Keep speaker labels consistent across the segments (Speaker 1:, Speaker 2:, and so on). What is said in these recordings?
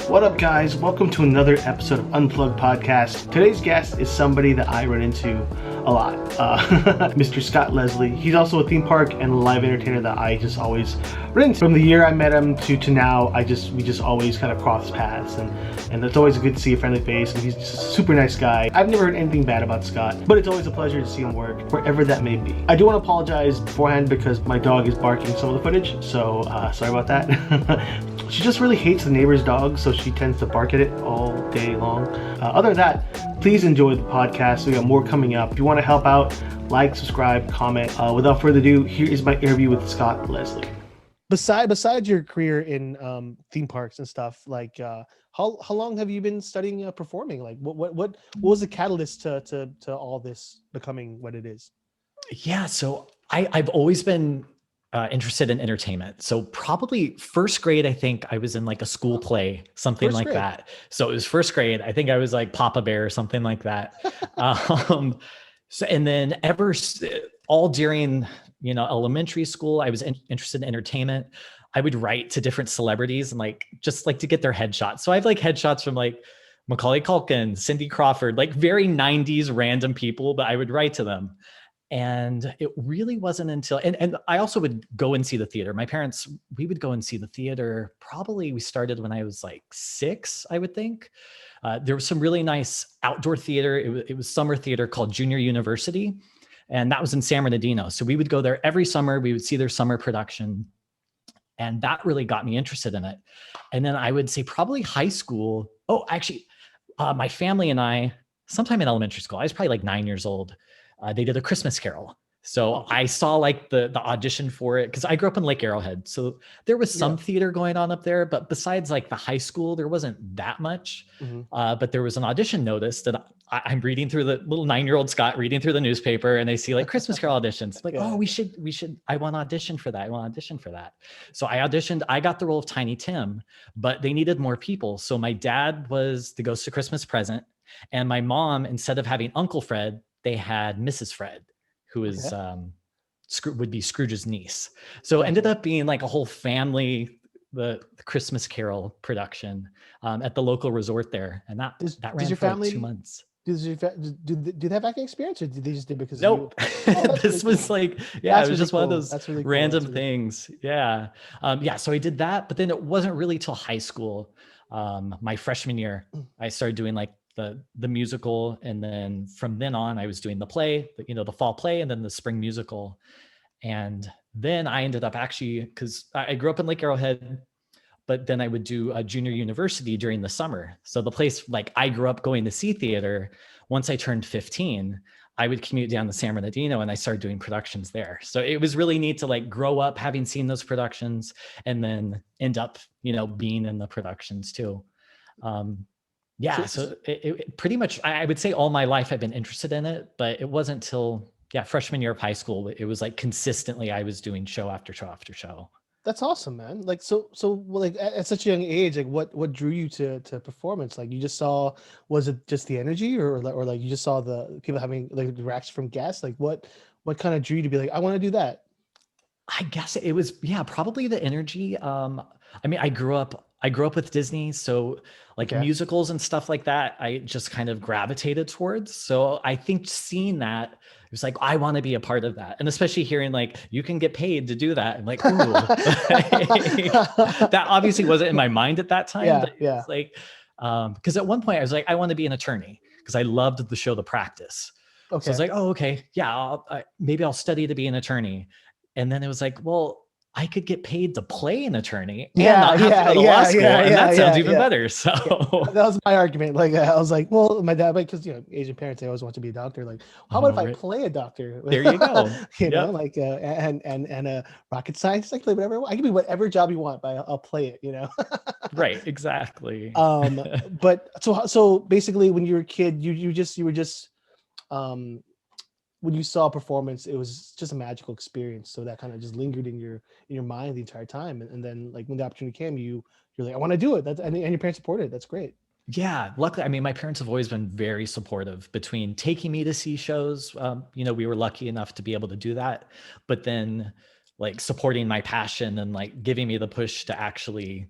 Speaker 1: What up, guys? Welcome to another episode of Unplugged podcast. Today's guest is somebody that I run into a lot, Mr. Scott Leslie. He's also a theme park and live entertainer that I just always run into. From the year I met him to now, we just always kind of cross paths, and it's always good to see a friendly face. And he's just a super nice guy. I've never heard anything bad about Scott, but it's always a pleasure to see him work wherever that may be. I do want to apologize beforehand because my dog is barking some of the footage, so sorry about that. She just really hates the neighbor's dog, so she tends to bark at it all day long. Other than that, please enjoy the podcast. We got more coming up. If you want to help out, like, subscribe, comment. Without further ado, here is my interview with Scott Leslie. Besides your career in theme parks and stuff, like how long have you been studying performing? Like what was the catalyst to all this becoming what it is?
Speaker 2: Yeah, so I've always been interested in entertainment. So probably first grade, I think I was in like a school play, something like that. So it was first grade. I think I was like Papa Bear or something like that. So, and then all during, elementary school, I was interested in entertainment. I would write to different celebrities and just to get their headshots. So I have like headshots from like Macaulay Culkin, Cindy Crawford, like very 90s random people, but I would write to them. And it really wasn't until, and I also would go and see the theater. My parents, we would go and see the theater. Probably we started when I was like 6, I would think. There was some really nice outdoor theater. It was summer theater called Junior University. And that was in San Bernardino. So we would go there every summer. We would see their summer production. And that really got me interested in it. And then I would say probably high school. Oh, actually, my family and I, sometime in elementary school, I was probably like 9 years old. They did A Christmas Carol. So I saw like the audition for it because I grew up in Lake Arrowhead. So there was some theater going on up there, but besides like the high school, there wasn't that much. But there was an audition notice that I'm reading through the little 9-year-old Scott reading through the newspaper, and they see like Christmas Carol auditions. Like, oh, we should, I want to audition for that. I want to audition for that. So I auditioned, I got the role of Tiny Tim, but they needed more people. So my dad was the Ghost of Christmas Present. And my mom, instead of having Uncle Fred, they had Mrs. Fred, who is would be Scrooge's niece. So it ended up being like a whole family, the Christmas Carol production at the local resort there, and that ran for like 2 months.
Speaker 1: Do they have acting experience, or did they just do it because?
Speaker 2: Nope. This was like, it was just one of those really random things. Yeah. So I did that, but then it wasn't really till high school. My freshman year, I started doing like the musical, and then from then on I was doing the play, the fall play, and then the spring musical. And then I ended up actually, because I grew up in Lake Arrowhead, but then I would do a Junior University during the summer. So the place, like I grew up going to see theater. Once I turned 15, I would commute down to San Bernardino and I started doing productions there. So it was really neat to like grow up having seen those productions and then end up, being in the productions too. So it pretty much, I would say all my life I've been interested in it, but it wasn't till freshman year of high school. It was like consistently I was doing show after show after show.
Speaker 1: That's awesome, man. Like, so like at such a young age, like what drew you to performance? Like you just saw, was it just the energy or like you just saw the people having like the reaction from guests? Like what kind of drew you to be like, I want to do that?
Speaker 2: I guess it was, probably the energy. I grew up with Disney. So like musicals and stuff like that, I just kind of gravitated towards. So I think seeing that, it was like, I want to be a part of that. And especially hearing like, you can get paid to do that. I'm like, ooh. That obviously wasn't in my mind at that time. It's like, because at one point I was like, I want to be an attorney because I loved the show The Practice. Okay. So I was like, oh, okay. Yeah, maybe I'll study to be an attorney. And then it was like, well, I could get paid to play an attorney and not have to go to law school. And that sounds even better. So
Speaker 1: that was my argument. Like, I was like, well, my dad, because, Asian parents, they always want to be a doctor. Like, how about if I play a doctor?
Speaker 2: There you go.
Speaker 1: Like, and rocket science, like, play whatever. I can be whatever job you want, but I'll play it,
Speaker 2: Right. Exactly.
Speaker 1: But so basically when you were a kid, you were just, when you saw a performance, it was just a magical experience. So that kind of just lingered in your mind the entire time. And then like when the opportunity came, you're like, I want to do it. And your parents supported it. That's great.
Speaker 2: Yeah. Luckily, my parents have always been very supportive between taking me to see shows. We were lucky enough to be able to do that, but then like supporting my passion and like giving me the push to actually,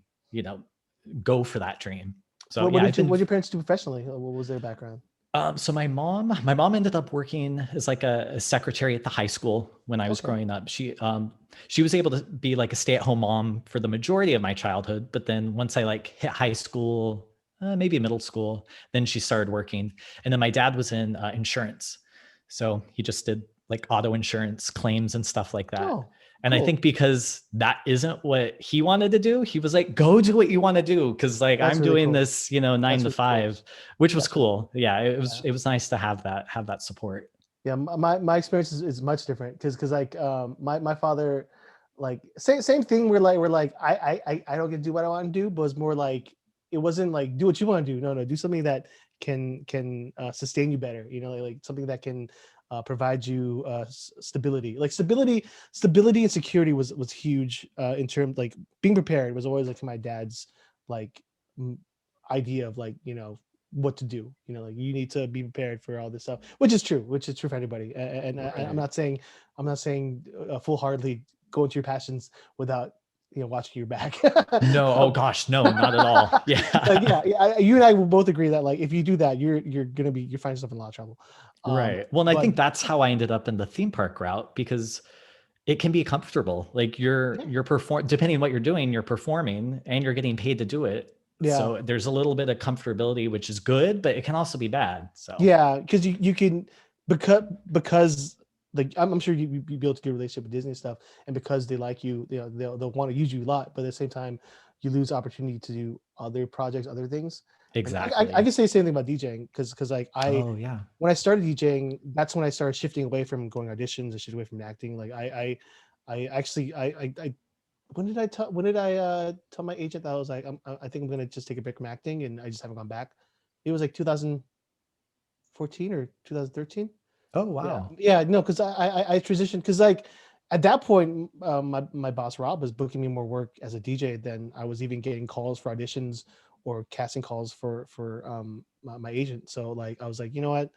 Speaker 2: go for that dream. So
Speaker 3: What
Speaker 2: yeah,
Speaker 3: what did your parents do professionally? What was their background?
Speaker 2: So my mom ended up working as like a secretary at the high school when I was
Speaker 3: Okay.
Speaker 2: growing up. She was able to be like a stay-at-home mom for the majority of my childhood, but then once I like hit high school, maybe middle school, then she started working. And then my dad was in insurance, so he just did like auto insurance claims and stuff like that.
Speaker 3: Oh,
Speaker 2: And I
Speaker 3: cool.
Speaker 2: think because that isn't what he wanted to do, he was like, go do what you want to do. Cause like
Speaker 3: That's
Speaker 2: I'm
Speaker 3: really
Speaker 2: doing
Speaker 3: cool.
Speaker 2: this, 9
Speaker 3: That's
Speaker 2: to
Speaker 3: really cool.
Speaker 2: 5, which was
Speaker 3: That's really
Speaker 2: cool. Yeah.
Speaker 3: Yeah.
Speaker 2: It was nice to have that support.
Speaker 3: Yeah, my experience is much different because like my father, like same thing. We're like I don't get to do what I want to do, but it's more like it wasn't like do what you want to do. No, do something that can sustain you better. Like something that can provide you stability. Like stability and security was huge in terms like being prepared was always like my dad's like idea of like what to do. Like you need to be prepared for all this stuff, which is true for anybody. And I'm
Speaker 2: Right.
Speaker 3: not saying full-heartedly go into your passions without watching your back.
Speaker 2: No, oh gosh, no, not at all.
Speaker 3: Like
Speaker 2: Yeah.
Speaker 3: you and I will both agree that like if you do that, you're finding yourself in a lot of trouble.
Speaker 2: Right. Well, and I
Speaker 3: But
Speaker 2: think that's how I ended up in the theme park route because it can be comfortable. Like
Speaker 3: yeah,
Speaker 2: you're depending on what you're doing, you're performing and you're getting paid to do it.
Speaker 3: yeah,
Speaker 2: So there's a little bit of comfortability, which is good, but it can also be bad. So
Speaker 3: yeah, because you can because like I'm sure you built a good relationship with Disney and stuff, and because they like you, they'll want to use you a lot, but at the same time, you lose opportunity to do other projects, other things. And I
Speaker 2: exactly.
Speaker 3: can say the same thing about DJing because like
Speaker 2: Oh yeah.
Speaker 3: when I started DJing, that's when I started shifting away from going auditions and shifting away from acting. Like I actually I when did I tell my agent that I was like I think I'm gonna just take a break from acting, and I just haven't gone back. It was like 2014 or 2013.
Speaker 2: Oh
Speaker 3: Yeah,
Speaker 2: wow.
Speaker 3: yeah, no, because I transitioned because like at that point, my boss Rob was booking me more work as a DJ than I was even getting calls for auditions or casting calls for my agent. So like I was like, you know what,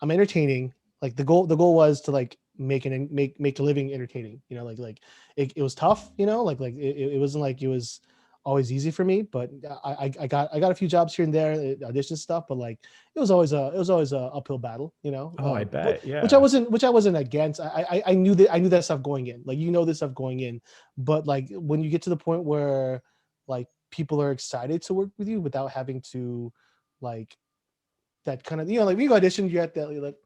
Speaker 3: I'm entertaining. Like the goal was to like make a living entertaining. It was tough. It wasn't like it was always easy for me, but I got a few jobs here and there, audition stuff, but like it was always a uphill battle,
Speaker 2: Oh, I bet.
Speaker 3: which I
Speaker 2: Yeah.
Speaker 3: wasn't against. I knew that stuff going in, like this stuff going in, but like when you get to the point where like people are excited to work with you without having to like that kind of like when you go audition, you have that you're like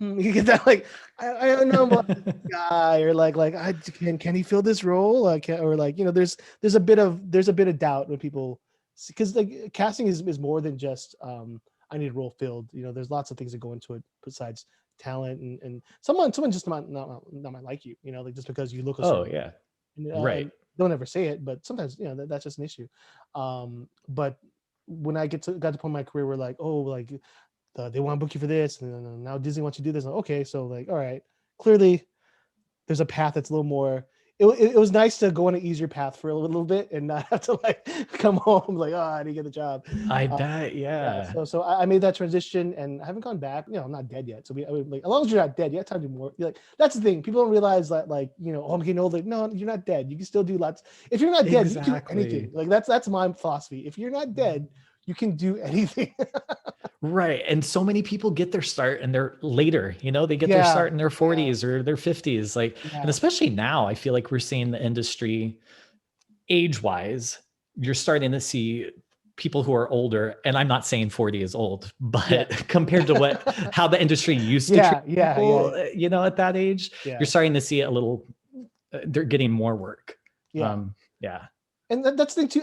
Speaker 3: you get that like I don't know about this guy or like I can he fill this role or like there's a bit of doubt when people because like casting is more than just I need a role filled. There's lots of things that go into it besides talent and someone just might like you, like just because you look a
Speaker 2: Oh
Speaker 3: certain way.
Speaker 2: yeah.
Speaker 3: And
Speaker 2: Right.
Speaker 3: don't ever say it, but sometimes that's just an issue. But when I got to the point in my career where like like they want to book you for this, and then now Disney wants you to do this. Like, okay, so like, all right, clearly there's a path that's a little more. It was nice to go on an easier path for a little bit and not have to like come home like, oh, I didn't get the job.
Speaker 2: I
Speaker 3: Uh,
Speaker 2: bet.
Speaker 3: yeah,
Speaker 2: Yeah.
Speaker 3: so I made that transition and I haven't gone back. I'm not dead yet. So I mean, like, as long as you're not dead, you have time to do more. You're like, that's the thing. People don't realize that, like, oh, I'm getting older. No, you're not dead. You can still do lots. If you're not dead, you can do anything.
Speaker 2: Exactly.
Speaker 3: Like that's my philosophy. If you're not dead, you can do anything.
Speaker 2: Right. And so many people get their start and they're later, they get their
Speaker 3: Yeah,
Speaker 2: start in their
Speaker 3: yeah,
Speaker 2: 40s or their 50s. Like, and
Speaker 3: yeah.
Speaker 2: especially now, I feel like we're seeing the industry age wise, you're starting to see people who are older. And I'm not saying 40 is old,
Speaker 3: Yeah.
Speaker 2: but compared to how the industry used to treat
Speaker 3: Yeah, yeah,
Speaker 2: people,
Speaker 3: yeah,
Speaker 2: at that age,
Speaker 3: yeah,
Speaker 2: you're starting to see it a little, they're getting more work.
Speaker 3: yeah.
Speaker 2: Yeah.
Speaker 3: And that's the thing too.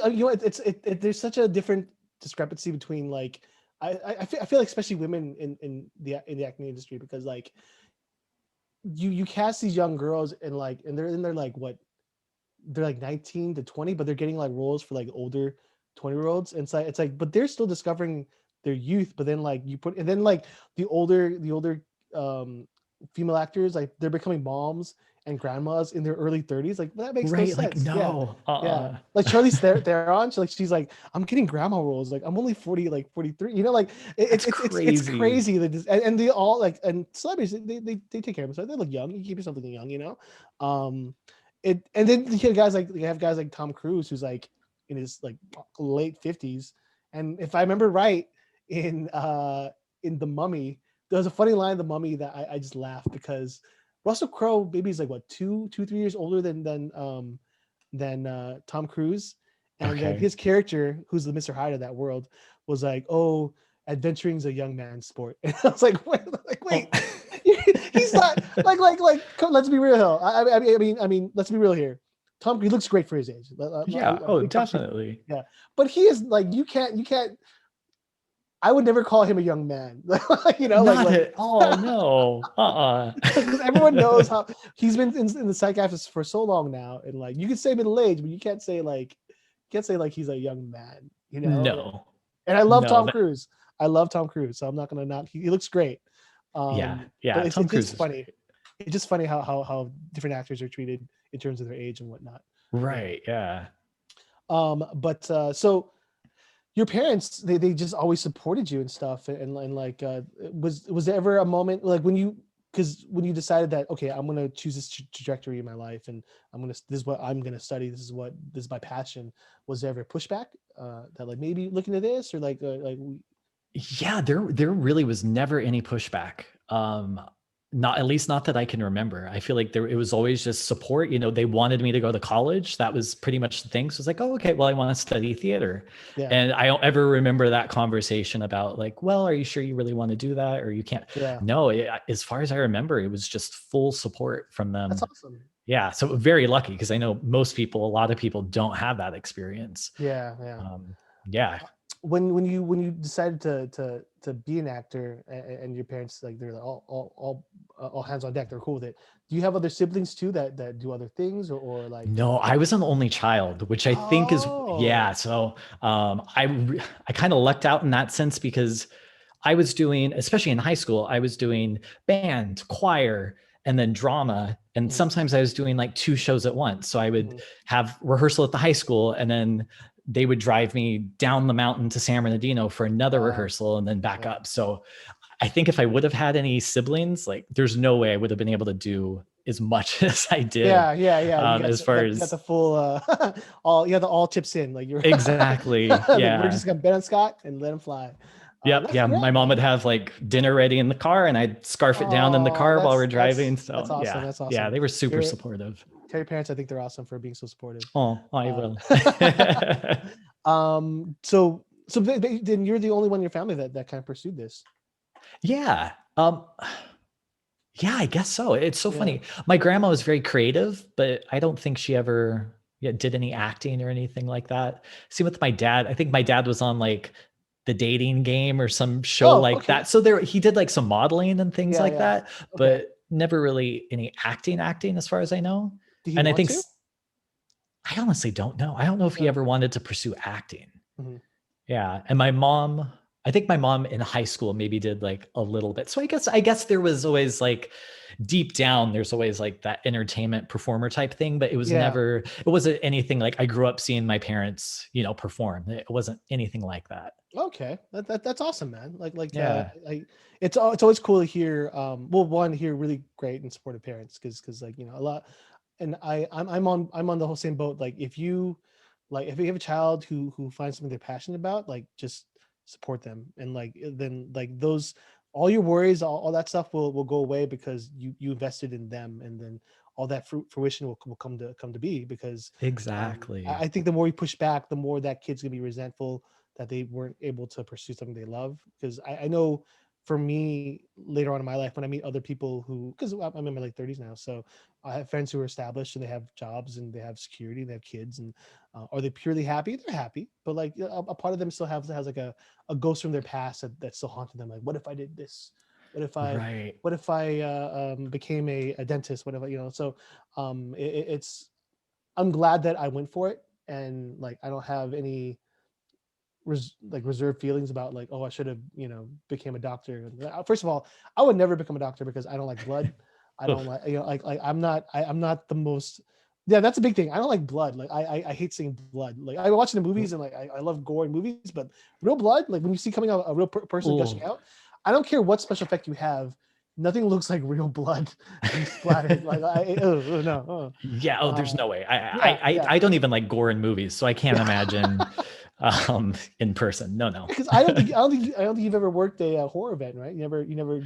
Speaker 3: There's such a different discrepancy between like I feel like especially women in the acting industry because like you cast these young girls and they're like what they're like 19 to 20, but they're getting like roles for like older 20-year-olds. And it's like, but they're still discovering their youth. But then like and then like the older um female actors, like they're becoming moms and grandmas in their early 30s. Like that makes no
Speaker 2: Right. Like,
Speaker 3: sense. Yeah.
Speaker 2: no.
Speaker 3: Yeah. Like Charlize Theron, she's like, I'm getting grandma roles. Like I'm only 40, like 43.
Speaker 2: That's
Speaker 3: It's
Speaker 2: crazy.
Speaker 3: crazy that and they all like and celebrities they take care of themselves. They look young. You keep yourself looking young. Um, and then you have guys like Tom Cruise who's like in his like late 50s. And if I remember right, in The Mummy, there was a funny line in The Mummy that I just laughed because Russell Crowe maybe is like what 2-3 years older than Tom Cruise, and then
Speaker 2: Okay.
Speaker 3: his character, who's the Mr. Hyde of that world, was like, "Oh, adventuring's a young man's sport." And I was wait, he's not come, let's be real. I mean, let's be real here. Tom, he looks great for his age.
Speaker 2: Yeah. Oh, definitely.
Speaker 3: Yeah, but he is like you can't. I would never call him a young man.
Speaker 2: Not at all. No.
Speaker 3: Because everyone knows how he's been in the psychiatrist for so long now, and like you can say middle age, but you can't say he's a young man.
Speaker 2: No.
Speaker 3: And I love
Speaker 2: No,
Speaker 3: Tom Cruise. I love Tom Cruise, so I'm not gonna knock. He looks great.
Speaker 2: Yeah.
Speaker 3: But
Speaker 2: Tom Cruise
Speaker 3: it's
Speaker 2: is
Speaker 3: funny. It's just funny how different actors are treated in terms of their age and whatnot.
Speaker 2: right. Yeah.
Speaker 3: But so your parents, they just always supported you and stuff, and like was there ever a moment like when you decided that, okay, I'm gonna choose this trajectory in my life, and this is what I'm gonna study, this is my passion, was there ever pushback that like maybe looking at this, or
Speaker 2: Yeah, there really was never any pushback. Not, at least not that I can remember. I feel like it was always just support. They wanted me to go to college. That was pretty much the thing. So it's like, oh, okay, well, I want to study theater.
Speaker 3: Yeah.
Speaker 2: And I don't ever remember that conversation about like, well, are you sure you really want to do that, or you can't?
Speaker 3: Yeah.
Speaker 2: No, as far as I remember, it was just full support from them.
Speaker 3: That's awesome.
Speaker 2: Yeah, so very lucky, because I know a lot of people don't have that experience.
Speaker 3: Yeah.
Speaker 2: Yeah.
Speaker 3: When you decided to be an actor, and your parents, like, they're like all hands on deck, they're cool with it. Do you have other siblings too that do other things, or like?
Speaker 2: No, I was an only child, which I think is, yeah.
Speaker 3: Oh.
Speaker 2: So I kind of lucked out in that sense, because I was doing, especially in high school, I was doing band, choir, and then drama. And sometimes I was doing like 2 shows at once. So I would have rehearsal at the high school, and then they would drive me down the mountain to San Bernardino for another rehearsal, and then back up. So I think if I would have had any siblings, like, there's no way I would have been able to do as much as I did.
Speaker 3: Yeah.
Speaker 2: As far as
Speaker 3: you got the full all chips in, like you're
Speaker 2: exactly. Yeah.
Speaker 3: We're just gonna bet on Scott and let him fly.
Speaker 2: Yep. Yeah. My mom would have like dinner ready in the car, and I'd scarf it down in the car while we're driving. So
Speaker 3: that's awesome.
Speaker 2: yeah.
Speaker 3: That's awesome.
Speaker 2: Yeah, they were super supportive.
Speaker 3: Tell your parents I think they're awesome for being so supportive.
Speaker 2: Oh, I will.
Speaker 3: So then you're the only one in your family that kind of pursued this.
Speaker 2: Yeah. Yeah, I guess so. It's so funny. My grandma was very creative, but I don't think she ever did any acting or anything like that. See, with my dad, I think my dad was on like The Dating Game or some show that. So he did like some modeling and things like that, but never really any acting as far as I know. And I think I honestly don't know. I don't know if he ever wanted to pursue acting.
Speaker 3: Mm-hmm.
Speaker 2: Yeah. And I think my mom in high school maybe did like a little bit. So I guess there was always like deep down, there's always like that entertainment performer type thing, but it wasn't anything like I grew up seeing my parents, perform. It wasn't anything like that.
Speaker 3: Okay. That's awesome, man. It's always cool to hear, hear really great and supportive parents. Cause like, a lot, and I'm on the whole same boat. Like if you have a child who finds something they're passionate about, like just support them, and then those, all your worries, all that stuff will go away, because you invested in them, and then all that fruition will come to be, because
Speaker 2: exactly.
Speaker 3: I think the more you push back, the more that kid's gonna be resentful that they weren't able to pursue something they love. Because I know for me, later on in my life, when I meet other people because I'm in my late 30s now, so I have friends who are established and they have jobs and they have security, and they have kids, and are they purely happy? They're happy, but like a part of them still has like a ghost from their past that still haunted them. Like, what if I did this? What if I became a dentist? Whatever, So it's, I'm glad that I went for it, and like I don't have any reserved feelings about like, oh, I should have became a doctor. First of all, I would never become a doctor because I don't like blood. I don't like I'm not the most. Yeah, that's a big thing. I don't like blood. Like I hate seeing blood. Like I watch the movies, and like I love gore in movies, but real blood, like when you see coming out a real person gushing out, I don't care what special effect you have. nothing looks like real blood being splattered. Like no.
Speaker 2: Yeah. Oh, there's no way.
Speaker 3: Yeah.
Speaker 2: I don't even like gore in movies, so I can't imagine in person. No.
Speaker 3: Because I don't think you've ever worked a horror event, right? You never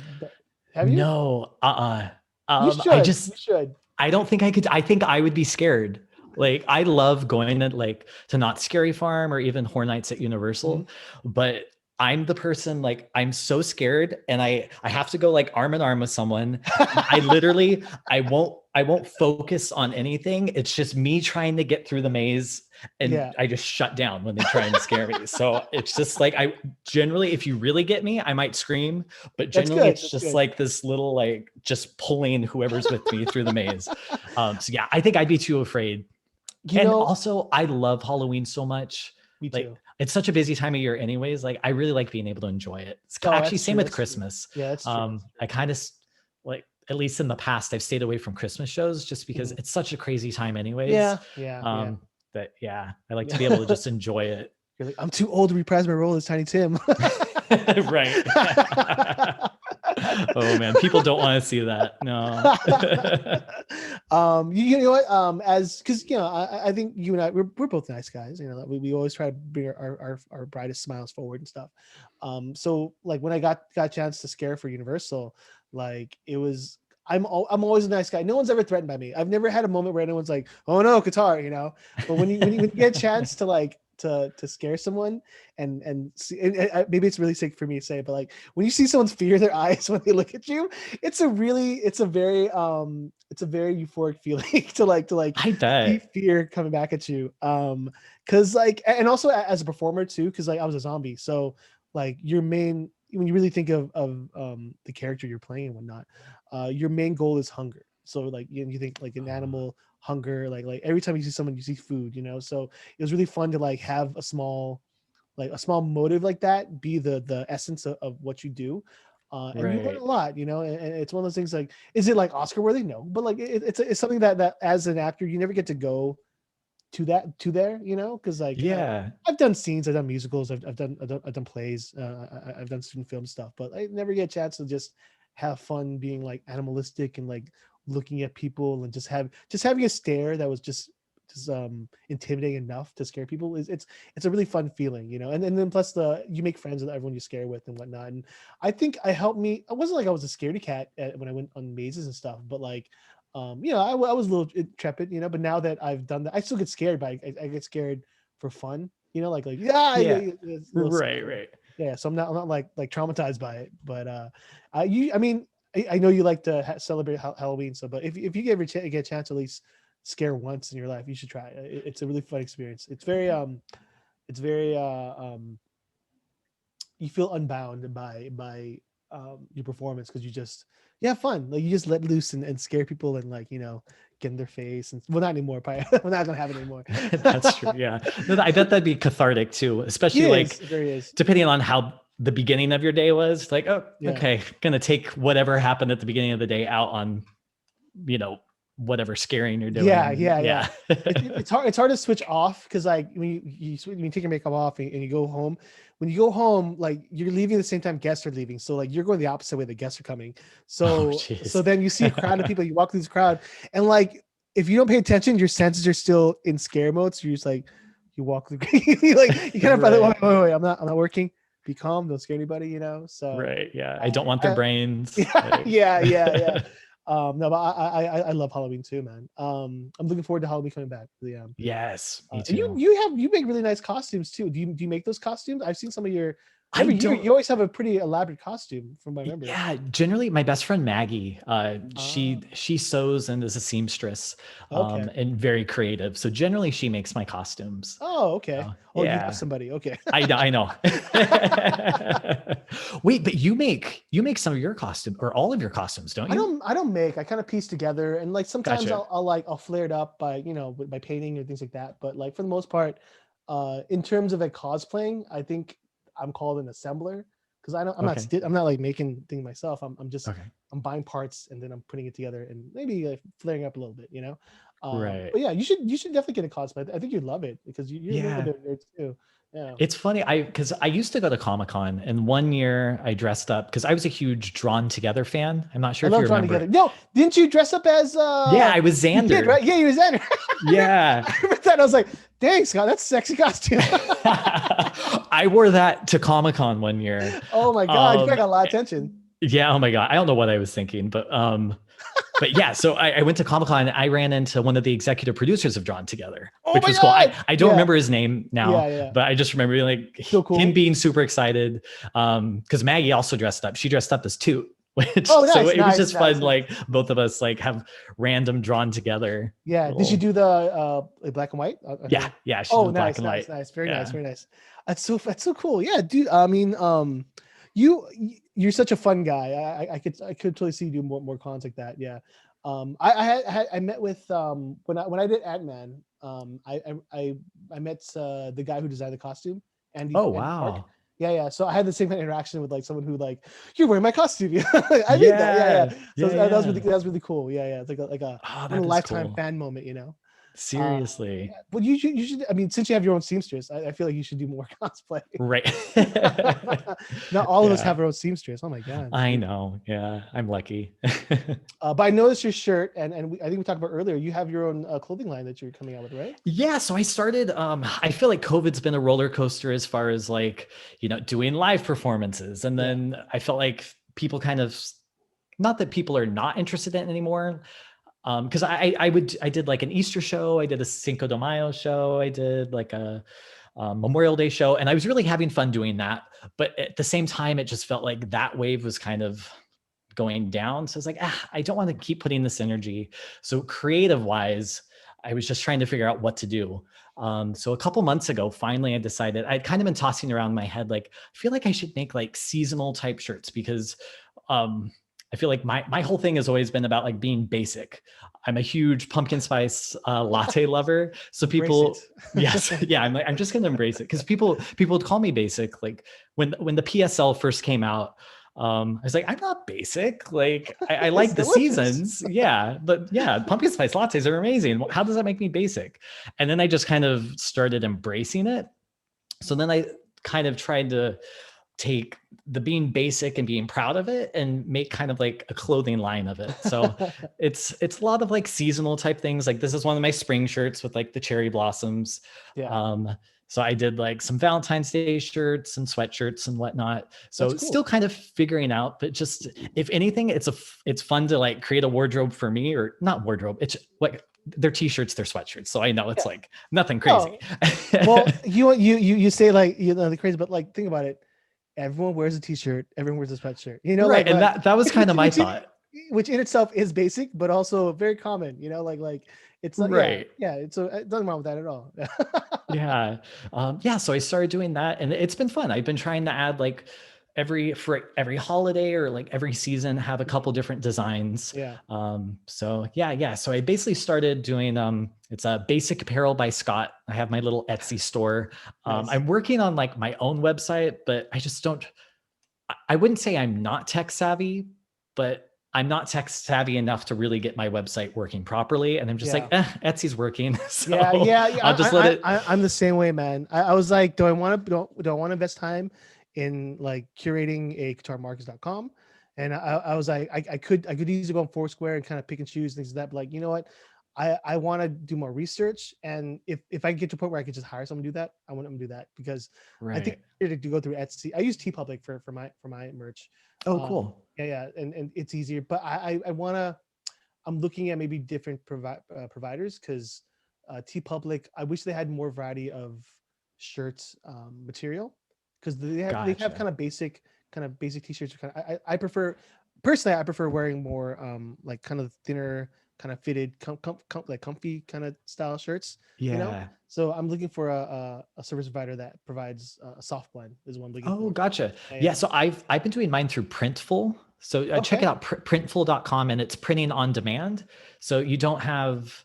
Speaker 3: have you?
Speaker 2: No.
Speaker 3: You
Speaker 2: I
Speaker 3: should.
Speaker 2: just
Speaker 3: You should.
Speaker 2: I don't think I could. I think I would be scared. Like I love going to Not Scary Farm or even Horror Nights at Universal, but I'm the person like I'm so scared and I have to go like arm in arm with someone. I literally I won't focus on anything. It's just me trying to get through the maze and I just shut down when they try and scare me. So it's just like I generally, if you really get me, I might scream, but generally it's just like this little like just pulling whoever's with me through the maze. So yeah, I think I'd be too afraid. Also, I love Halloween so much.
Speaker 3: Me too.
Speaker 2: Like, it's such a busy time of year, anyways. Like, I really like being able to enjoy it. It's actually same with Christmas.
Speaker 3: Yeah, that's true.
Speaker 2: I kind of like, at least in the past, I've stayed away from Christmas shows just because it's such a crazy time, anyways.
Speaker 3: Yeah.
Speaker 2: I like to be able to just enjoy it.
Speaker 3: You're like, I'm too old to reprise my role as Tiny Tim.
Speaker 2: Right. Oh man, people don't want to see that. No.
Speaker 3: You know what? Because I think you and I we're both nice guys. You know, we always try to bring our brightest smiles forward and stuff. So like when I got a chance to scare for Universal, like it was. I'm always a nice guy. No one's ever threatened by me. I've never had a moment where anyone's like, "Oh no, Qatar," you know. But when you get a chance to like to scare someone and see, and maybe it's really sick for me to say, but like when you see someone's fear in their eyes when they look at you, it's a very euphoric feeling to
Speaker 2: I bet.
Speaker 3: fear coming back at you. Because like, and also as a performer too, because like I was a zombie, so like your main, when you really think of the character you're playing and whatnot, your main goal is hunger. So like you think like an animal hunger, like every time you see someone, you see food, you know. So it was really fun to like have a small motive like that be the essence of what you do. And you learn a lot, you know, and it's one of those things like, is it like Oscar worthy? No, but like it's something that as an actor you never get to go to there, you know, because like I've done scenes, I've done musicals, I've done plays, I've done student film stuff, but I never get a chance to just have fun being like animalistic and like looking at people and just having a stare that was just intimidating enough to scare people. It's a really fun feeling, you know. And then plus you make friends with everyone you scare with and whatnot. And I think it helped me. I wasn't like I was a scaredy cat when I went on mazes and stuff, but like you know, I was a little intrepid, you know. But now that I've done that, I still get scared, but I get scared for fun, you know, like
Speaker 2: right.
Speaker 3: Yeah, so I'm not like traumatized by it, but I mean I know you like to celebrate Halloween, so but if you get a chance to at least scare once in your life, you should try it. It's a really fun experience. It's very you feel unbound by your performance because you have fun. Like you just let loose and scare people and like, you know, get in their face and well, not anymore. Probably we're not gonna have it anymore.
Speaker 2: That's true. Yeah, no, I bet that'd be cathartic too, especially depending on how the beginning of your day was. Like, okay, gonna take whatever happened at the beginning of the day out on, you know, whatever scaring you're doing.
Speaker 3: Yeah. It's hard to switch off because like when you take your makeup off and you go home. When you go home, like you're leaving at the same time guests are leaving. So like you're going the opposite way the guests are coming. So then you see a crowd of people, you walk through this crowd, and like if you don't pay attention, your senses are still in scare mode. So you're just like you walk through you kind of wait, I'm not working. Be calm, don't scare anybody, you know. So
Speaker 2: I don't want their brains.
Speaker 3: Yeah. No, but I love Halloween too, man. I'm looking forward to Halloween coming back.
Speaker 2: Yes, me too.
Speaker 3: You make really nice costumes too. Do you make those costumes? I've seen some of your. You always have a pretty elaborate costume from my memory.
Speaker 2: Yeah, generally my best friend Maggie, she sews and is a seamstress, and very creative. So generally she makes my costumes.
Speaker 3: Oh, okay. You have somebody. Okay.
Speaker 2: I know. Wait, but you make some of your costume or all of your costumes, don't you?
Speaker 3: I don't make. I kind of piece together, and like sometimes
Speaker 2: Gotcha.
Speaker 3: I'll flare it up by by painting or things like that. But like for the most part, in terms of like cosplaying, I think I'm called an assembler because I'm not like making things myself. I'm just I'm buying parts and then I'm putting it together and maybe like flaring up a little bit, you know.
Speaker 2: Right.
Speaker 3: But yeah, you should definitely get a cosplay. I think you'd love it because you're a little bit of a nerd too. Yeah.
Speaker 2: It's funny, because I used to go to Comic-Con, and one year I dressed up because I was a huge Drawn Together fan. I'm not
Speaker 3: I
Speaker 2: sure if
Speaker 3: love
Speaker 2: you
Speaker 3: Drawing
Speaker 2: remember.
Speaker 3: Together. No, didn't you dress up as
Speaker 2: Yeah, I was
Speaker 3: you did,
Speaker 2: Xander.
Speaker 3: right? Yeah, you were Xander.
Speaker 2: Yeah.
Speaker 3: I remember that. I was like, dang, Scott, that's a sexy costume.
Speaker 2: I wore that to Comic-Con one year.
Speaker 3: Oh my god, you got a lot of attention.
Speaker 2: Yeah, oh my God. I don't know what I was thinking, but yeah, so I went to Comic-Con and I ran into one of the executive producers of Drawn Together,
Speaker 3: Oh
Speaker 2: which
Speaker 3: my
Speaker 2: was cool.
Speaker 3: God!
Speaker 2: I don't
Speaker 3: Yeah.
Speaker 2: remember his name now,
Speaker 3: Yeah.
Speaker 2: but I just remember like
Speaker 3: So cool.
Speaker 2: him being super excited. Because Maggie also dressed up. She dressed up as Toot, which
Speaker 3: Oh,
Speaker 2: so
Speaker 3: nice,
Speaker 2: it was just
Speaker 3: nice.
Speaker 2: fun, like both of us like have random Drawn Together.
Speaker 3: Yeah. Did you do the black and white?
Speaker 2: Yeah, she
Speaker 3: Oh,
Speaker 2: did
Speaker 3: nice,
Speaker 2: black and white.
Speaker 3: nice. Very
Speaker 2: Yeah.
Speaker 3: nice, very nice. That's so cool. Yeah, dude. I mean, you're such a fun guy. I could totally see you do more cons like that. Yeah. I met with when I did Ant-Man. I met the guy who designed the costume, Andy.
Speaker 2: Oh,
Speaker 3: Andy
Speaker 2: wow.
Speaker 3: Park. Yeah. So I had the same kind of interaction with like someone who like, you're wearing my costume. I mean that. Yeah. So that was really cool. Yeah. It's like a
Speaker 2: that is
Speaker 3: lifetime
Speaker 2: cool.
Speaker 3: fan moment, you know.
Speaker 2: Seriously.
Speaker 3: Well, you should. I mean, since you have your own seamstress, I feel like you should do more cosplay.
Speaker 2: Right.
Speaker 3: Not all of us have our own seamstress. Oh my god.
Speaker 2: I know. Yeah, I'm lucky.
Speaker 3: But I noticed your shirt, and I think we talked about earlier. You have your own clothing line that you're coming out with, right?
Speaker 2: Yeah. So I started. I feel like COVID's been a roller coaster as far as like doing live performances, and then I felt like people kind of, not that people are not interested in it anymore. Because I did like an Easter show, I did a Cinco de Mayo show, I did like a Memorial Day show, and I was really having fun doing that. But at the same time, it just felt like that wave was kind of going down. So I was like, I don't want to keep putting this energy. So creative wise, I was just trying to figure out what to do. So a couple months ago, finally, I decided. I'd kind of been tossing around in my head, like, I feel like I should make like seasonal type shirts because I feel like my whole thing has always been about like being basic. I'm a huge pumpkin spice latte lover. So people, yes, yeah, I'm just gonna embrace it because people would call me basic. Like when the PSL first came out, I was like, I'm not basic. Like I like the seasons, yeah, but yeah, pumpkin spice lattes are amazing. How does that make me basic? And then I just kind of started embracing it. So then I kind of tried to take the being basic and being proud of it and make kind of like a clothing line of it. So it's a lot of like seasonal type things. Like this is one of my spring shirts with like the cherry blossoms.
Speaker 3: Yeah.
Speaker 2: So I did like some Valentine's Day shirts and sweatshirts and whatnot. So
Speaker 3: That's cool.
Speaker 2: Still kind of figuring out, but just if anything, it's fun to like create a wardrobe for me, or not wardrobe. It's like they're t-shirts, they're sweatshirts. So I know it's like nothing crazy.
Speaker 3: Well, you say like the crazy, but like think about it. Everyone wears a t-shirt, everyone wears a sweatshirt,
Speaker 2: right. And that was kind of my thought,
Speaker 3: which in itself is basic, but also very common, like it's like,
Speaker 2: right.
Speaker 3: Yeah. It's nothing wrong with that at all.
Speaker 2: Yeah. So I started doing that and it's been fun. I've been trying to add like for every holiday or like every season, have a couple different designs.
Speaker 3: Yeah.
Speaker 2: So I basically started doing, it's a Basic Apparel by Scott. I have my little Etsy store.
Speaker 3: Nice.
Speaker 2: I'm working on like my own website, but I wouldn't say I'm not tech savvy, but I'm not tech savvy enough to really get my website working properly. And I'm just like, Etsy's working. So
Speaker 3: yeah.
Speaker 2: I'll just let it.
Speaker 3: I'm the same way, man. I was like, do I want to invest time in like curating a katarmarkets.com? And I was like, I could easily go on Foursquare and kind of pick and choose things like that. But like, you know what? I want to do more research. And if I get to a point where I could just hire someone to do that, I want them to do that because I think to go through Etsy. I use TeePublic for my merch.
Speaker 2: Oh, cool.
Speaker 3: Yeah. And it's easier, but I'm looking at maybe different providers because TeePublic, I wish they had more variety of shirts material because they have kind of basic t-shirts. I prefer wearing more like kind of thinner, kind of fitted, like comfy kind of style shirts.
Speaker 2: Yeah.
Speaker 3: So I'm looking for a service provider that provides a soft blend is one I'm looking for.
Speaker 2: Oh, gotcha. Yeah. So I've been doing mine through Printful. So check it out, printful.com, and it's printing on demand. So you don't have,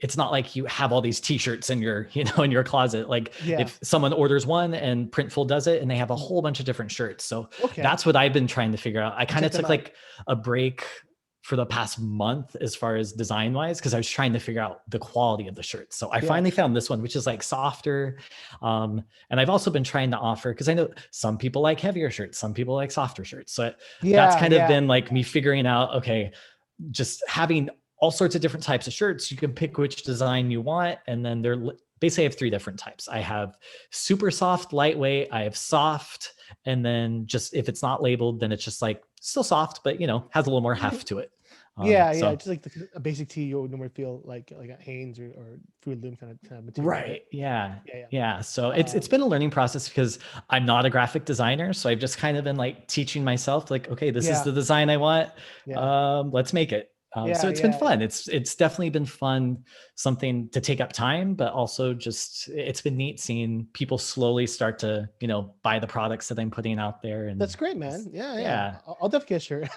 Speaker 2: it's not like you have all these t-shirts in your, in your closet. Like if someone orders one and Printful does it and they have a whole bunch of different shirts. So that's what I've been trying to figure out. I kind of took like a break for the past month as far as design wise, because I was trying to figure out the quality of the shirts. So I finally found this one, which is like softer. And I've also been trying to offer, because I know some people like heavier shirts, some people like softer shirts. So that's kind of been like me figuring out, okay, just having all sorts of different types of shirts. You can pick which design you want. And then basically I have 3 different types. I have super soft, lightweight, I have soft, and then just if it's not labeled, then it's just like still soft, but has a little more heft to it.
Speaker 3: Just like a basic tee you would normally feel like a Hanes or Fruit Loom kind of material.
Speaker 2: Right. Yeah. So it's been a learning process because I'm not a graphic designer. So I've just kind of been like teaching myself like, okay, this is the design I want. Let's make it. So it's been fun. It's definitely been fun, something to take up time, but also just, it's been neat seeing people slowly start to, buy the products that I'm putting out there. And
Speaker 3: that's great, man. Yeah. I'll definitely get a shirt.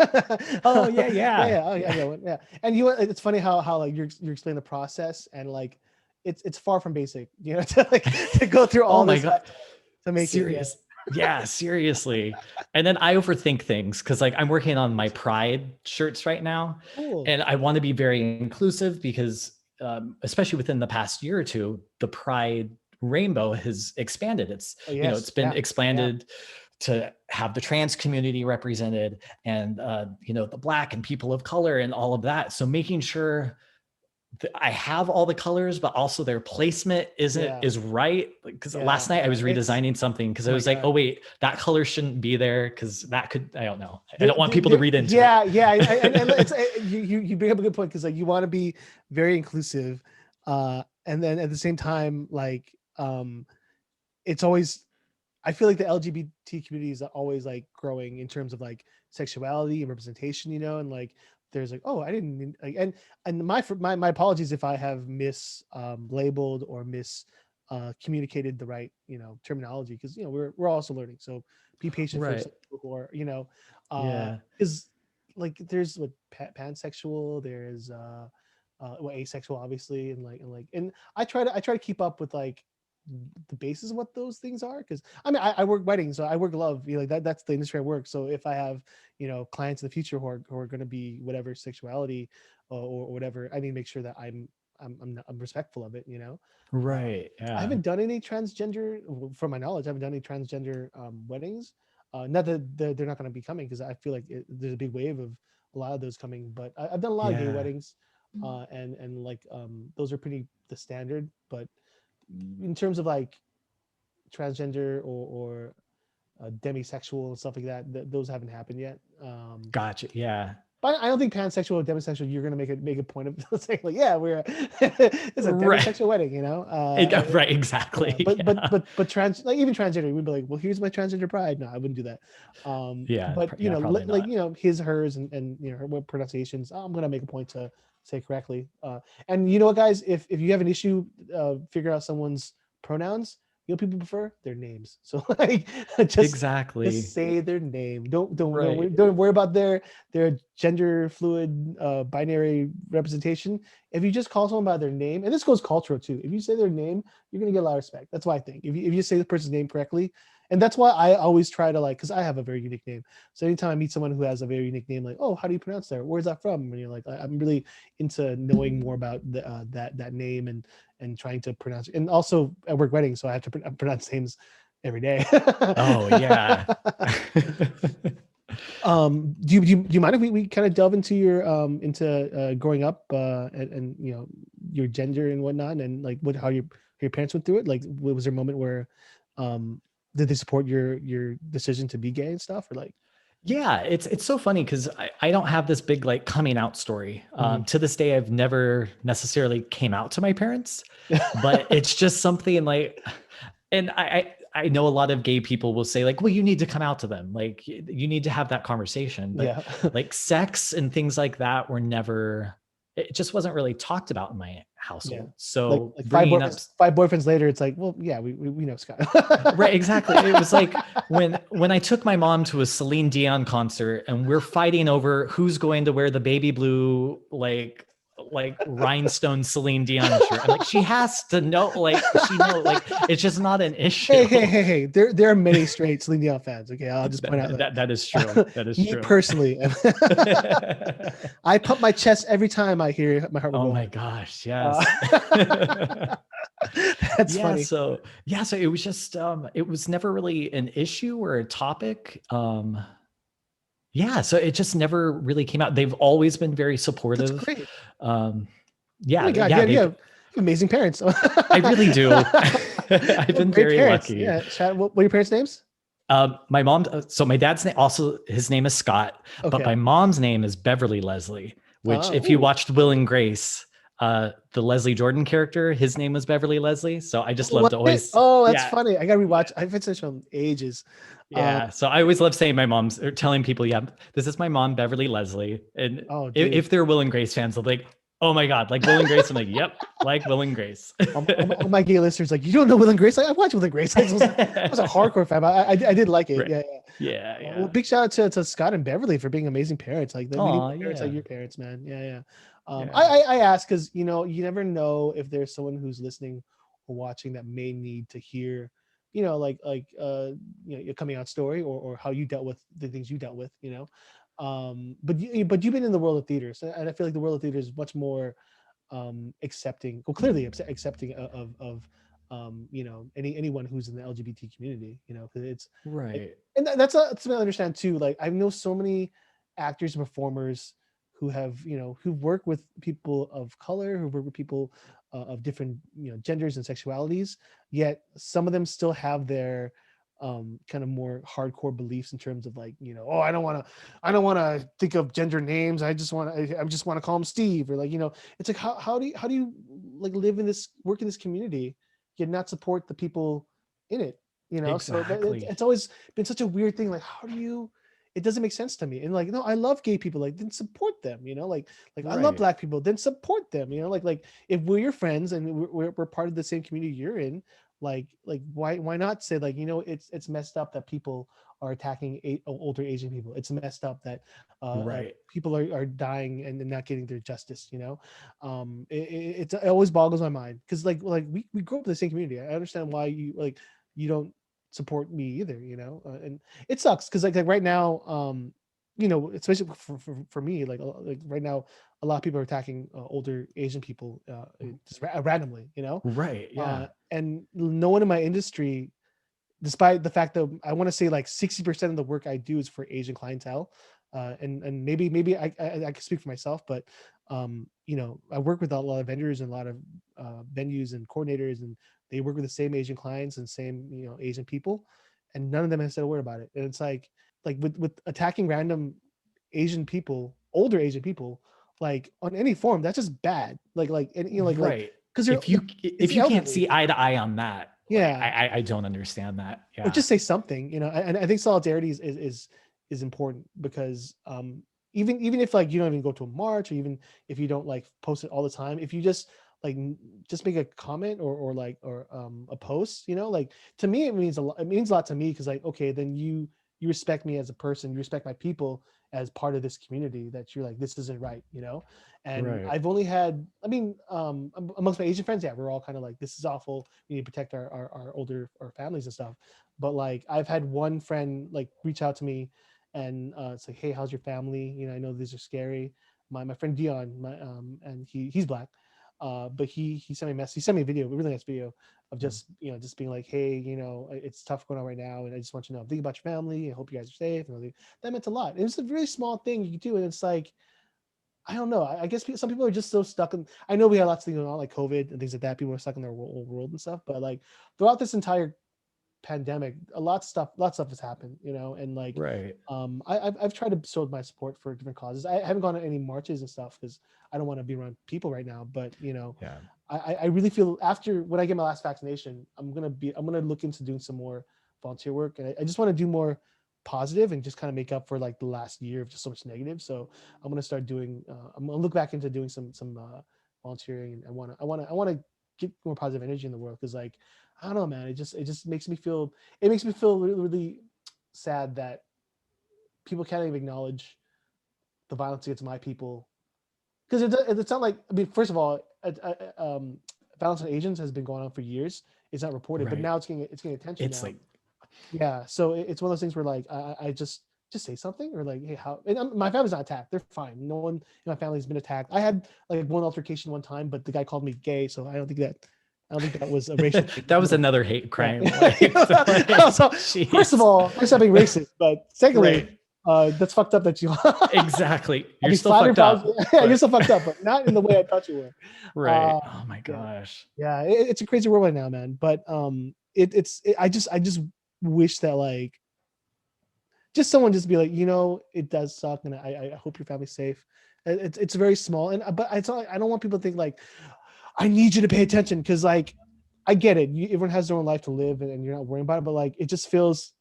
Speaker 2: Oh yeah.
Speaker 3: And it's funny how like you're explaining the process, and like, it's far from basic, to go through all this to make
Speaker 2: serious. Yeah, seriously. And then I overthink things because like I'm working on my Pride shirts right now.
Speaker 3: Cool.
Speaker 2: And I want to be very inclusive because especially within the past year or two, the Pride rainbow has expanded. It's it's been expanded to have the trans community represented, and the Black and people of color and all of that. So making sure I have all the colors, but also their placement is right. Because last night I was redesigning something because I was like, oh wait, that color shouldn't be there because that could, I don't know. I don't want people to read into it.
Speaker 3: And it's, you bring up a good point because like you want to be very inclusive, and then at the same time, like it's always, I feel like the LGBT community is always like growing in terms of like sexuality and representation, and like there's like, oh, I didn't mean, like, and my apologies if I have labeled or communicated the right terminology, because we're also learning, so be patient for some people who are because like there's what pansexual, there's asexual obviously, and I try to keep up with like the basis of what those things are, because I mean I work weddings, so I work love, that's the industry I work. So if I have clients in the future who are going to be whatever sexuality or whatever, I need to make sure that I'm respectful of it.
Speaker 2: Right.
Speaker 3: I haven't done any transgender, from my knowledge. I haven't done any transgender weddings. Not that they're not going to be coming, because I feel like there's a big wave of a lot of those coming. But I've done a lot of gay weddings, and like those are pretty the standard. But in terms of like transgender or demisexual and stuff like that, those haven't happened yet.
Speaker 2: Gotcha. Yeah.
Speaker 3: But I don't think pansexual or demisexual, you're gonna make a point of saying like, we're it's a demisexual wedding,
Speaker 2: right, exactly.
Speaker 3: But trans, like even transgender, we'd be like, well, here's my transgender pride. No, I wouldn't do that. But his, hers, and her what pronunciations, I'm gonna make a point to say correctly. And you know what, guys, if you have an issue figure out someone's pronouns, people prefer their names. So like just say their name. Don't worry about their gender fluid binary representation. If you just call someone by their name, and this goes cultural too, if you say their name, you're gonna get a lot of respect. That's why I think if you say the person's name correctly. And that's why I always try to, like, because I have a very unique name. So anytime I meet someone who has a very unique name, like, oh, how do you pronounce that? Where's that from? And you're like, I'm really into knowing more about that name and trying to pronounce it. And also I work weddings, so I have to pronounce names every day.
Speaker 2: Oh yeah.
Speaker 3: Do you mind if we kind of delve into your growing up and your gender and whatnot, and like how your parents went through it? Like, was there a moment where did they support your decision to be gay and stuff, or like?
Speaker 2: Yeah, it's so funny because I don't have this big like coming out story. To this day, I've never necessarily came out to my parents, but it's just something like, and I know a lot of gay people will say like, well, you need to come out to them. Like you need to have that conversation. But like sex and things like that were never, it just wasn't really talked about in my household. Yeah. So
Speaker 3: like five boyfriends later, it's like, well, yeah, we know Scott.
Speaker 2: Right, exactly. It was like when I took my mom to a Celine Dion concert and we're fighting over who's going to wear the baby blue like like rhinestone Celine Dion shirt. I'm like, she has to know, like it's just not an issue.
Speaker 3: Hey. There are many straight Celine Dion fans. Okay, I'll just point out
Speaker 2: that is true. That is
Speaker 3: me
Speaker 2: true.
Speaker 3: personally, I pump my chest every time I hear My Heart Will Go On.
Speaker 2: Oh my gosh, yes.
Speaker 3: That's funny.
Speaker 2: So it was just it was never really an issue or a topic. So it just never really came out. They've always been very supportive.
Speaker 3: That's great.
Speaker 2: Oh
Speaker 3: my God, you have amazing parents.
Speaker 2: I really do. I've been very lucky.
Speaker 3: Yeah. What are your parents' names?
Speaker 2: My mom. So my dad's name his name is Scott, but my mom's name is Beverly Leslie. Which, if you watched Will and Grace, the Leslie Jordan character, his name was Beverly Leslie. So I just love to always.
Speaker 3: Oh, that's funny. I gotta rewatch. I've been such on ages.
Speaker 2: Yeah. So I always love saying my mom's or telling people, this is my mom, Beverly Leslie. And if they're Will and Grace fans, they'll be like, oh my God, like Will and Grace. I'm like, yep, like Will and Grace.
Speaker 3: all my gay listeners like, you don't know Will and Grace? I watched Will and Grace. I was a hardcore fan. I did like it. Right. Yeah. Well, big shout out to Scott and Beverly for being amazing parents. Like parents like your parents, man. Yeah. I ask because you never know if there's someone who's listening or watching that may need to hear, your coming out story or how you dealt with the things you dealt with, but you've been in the world of theaters, and I feel like the world of theater is much more accepting, clearly accepting of anyone who's in the LGBT community, because it's
Speaker 2: right.
Speaker 3: And that's something I understand too. Like I know so many actors and performers who have, who've worked with people of color, who've worked with people of different, genders and sexualities, yet some of them still have their kind of more hardcore beliefs in terms of like, I don't want to think of gender names. I just want to call him Steve, or like, it's like, how do you like work in this community, yet not support the people in it,
Speaker 2: Exactly.
Speaker 3: So it's always been such a weird thing. Like, how do you, it doesn't make sense to me. And like, no, I love gay people. Like, then support them, like right. I love Black people, then support them, like if we're your friends and we're part of the same community you're in, like why not say like, it's messed up that people are attacking older Asian people. It's messed up that
Speaker 2: right.
Speaker 3: People are dying and not getting their justice. It always boggles my mind because like we grew up in the same community. I understand why you don't support me either, and it sucks because like right now, especially for me, like right now, a lot of people are attacking older Asian people just randomly,
Speaker 2: right. Yeah.
Speaker 3: And no one in my industry, despite the fact that I want to say like 60% of the work I do is for Asian clientele, and maybe I can speak for myself, but I work with a lot of vendors and a lot of venues and coordinators, and they work with the same Asian clients and same Asian people, and none of them has said a word about it. And it's like with attacking random Asian people, older Asian people, like on any form, that's just bad. Like
Speaker 2: right.
Speaker 3: Because
Speaker 2: if you can't see eye to eye on that, I don't understand that. Yeah.
Speaker 3: Or just say something, and I think solidarity is important because even if like you don't even go to a march, or even if you don't like post it all the time, if you just make a comment or a post, like to me it means a lot. It means a lot to me because like, okay, then you respect me as a person, you respect my people as part of this community, that you're like, this isn't right, and right. I've only had, amongst my Asian friends, we're all kind of like, this is awful, we need to protect our older, our families and stuff. But like I've had one friend like reach out to me and it's like, hey, how's your family? I know these are scary. My friend Dion, and he's Black, but he sent me a message. He sent me a video, a really nice video of just just being like, hey, it's tough going on right now, and I just want you to know, think about your family. I hope you guys are safe. And that meant a lot. It was a really small thing you could do, and it's like, I don't know. I guess some people are just so stuck in. I know we had lots of things going on, like COVID and things like that. People are stuck in their old world and stuff. But like throughout this entire pandemic, a lot of stuff has happened, and like
Speaker 2: right.
Speaker 3: I've tried to show my support for different causes. I haven't gone to any marches and stuff because I don't want to be around people right now. But I really feel after when I get my last vaccination, I'm gonna look into doing some more volunteer work, and I just want to do more positive and just kind of make up for like the last year of just so much negative. So I'm gonna start doing. I'm gonna look back into doing some volunteering, and I want to get more positive energy in the world because like I don't know, man. It just makes me feel. It makes me feel really, really sad that people can't even acknowledge the violence against my people because it's not like, I mean, first of all, violence on Asians has been going on for years. It's not reported, but
Speaker 2: Right.
Speaker 3: now it's getting attention
Speaker 2: It's
Speaker 3: now.
Speaker 2: like,
Speaker 3: Yeah, so it's one of those things where like I just say something, or like, hey, how? And my family's not attacked; they're fine. No one in my family's been attacked. I had like one altercation one time, but the guy called me gay, so I don't think that was a racial thing.
Speaker 2: that was another hate crime.
Speaker 3: Yeah.
Speaker 2: Like,
Speaker 3: So, first of
Speaker 2: jeez.
Speaker 3: all, I'm not being racist, but secondly,
Speaker 2: Right.
Speaker 3: that's fucked up that you.
Speaker 2: Exactly.
Speaker 3: I'll
Speaker 2: You're
Speaker 3: be
Speaker 2: still
Speaker 3: flattered
Speaker 2: fucked
Speaker 3: if I
Speaker 2: up.
Speaker 3: was, yeah, you're
Speaker 2: but-
Speaker 3: still fucked up, but not in the way I thought you were.
Speaker 2: right.
Speaker 3: Uh,
Speaker 2: Oh my
Speaker 3: yeah,
Speaker 2: gosh.
Speaker 3: yeah, it's a crazy world right now, man. But I just wish that like just someone just be like, it does suck, and I hope your family's safe. It's very small, and but it's not, I don't want people to think like I need you to pay attention, because like I get it, everyone has their own life to live, and you're not worrying about it, but like it feels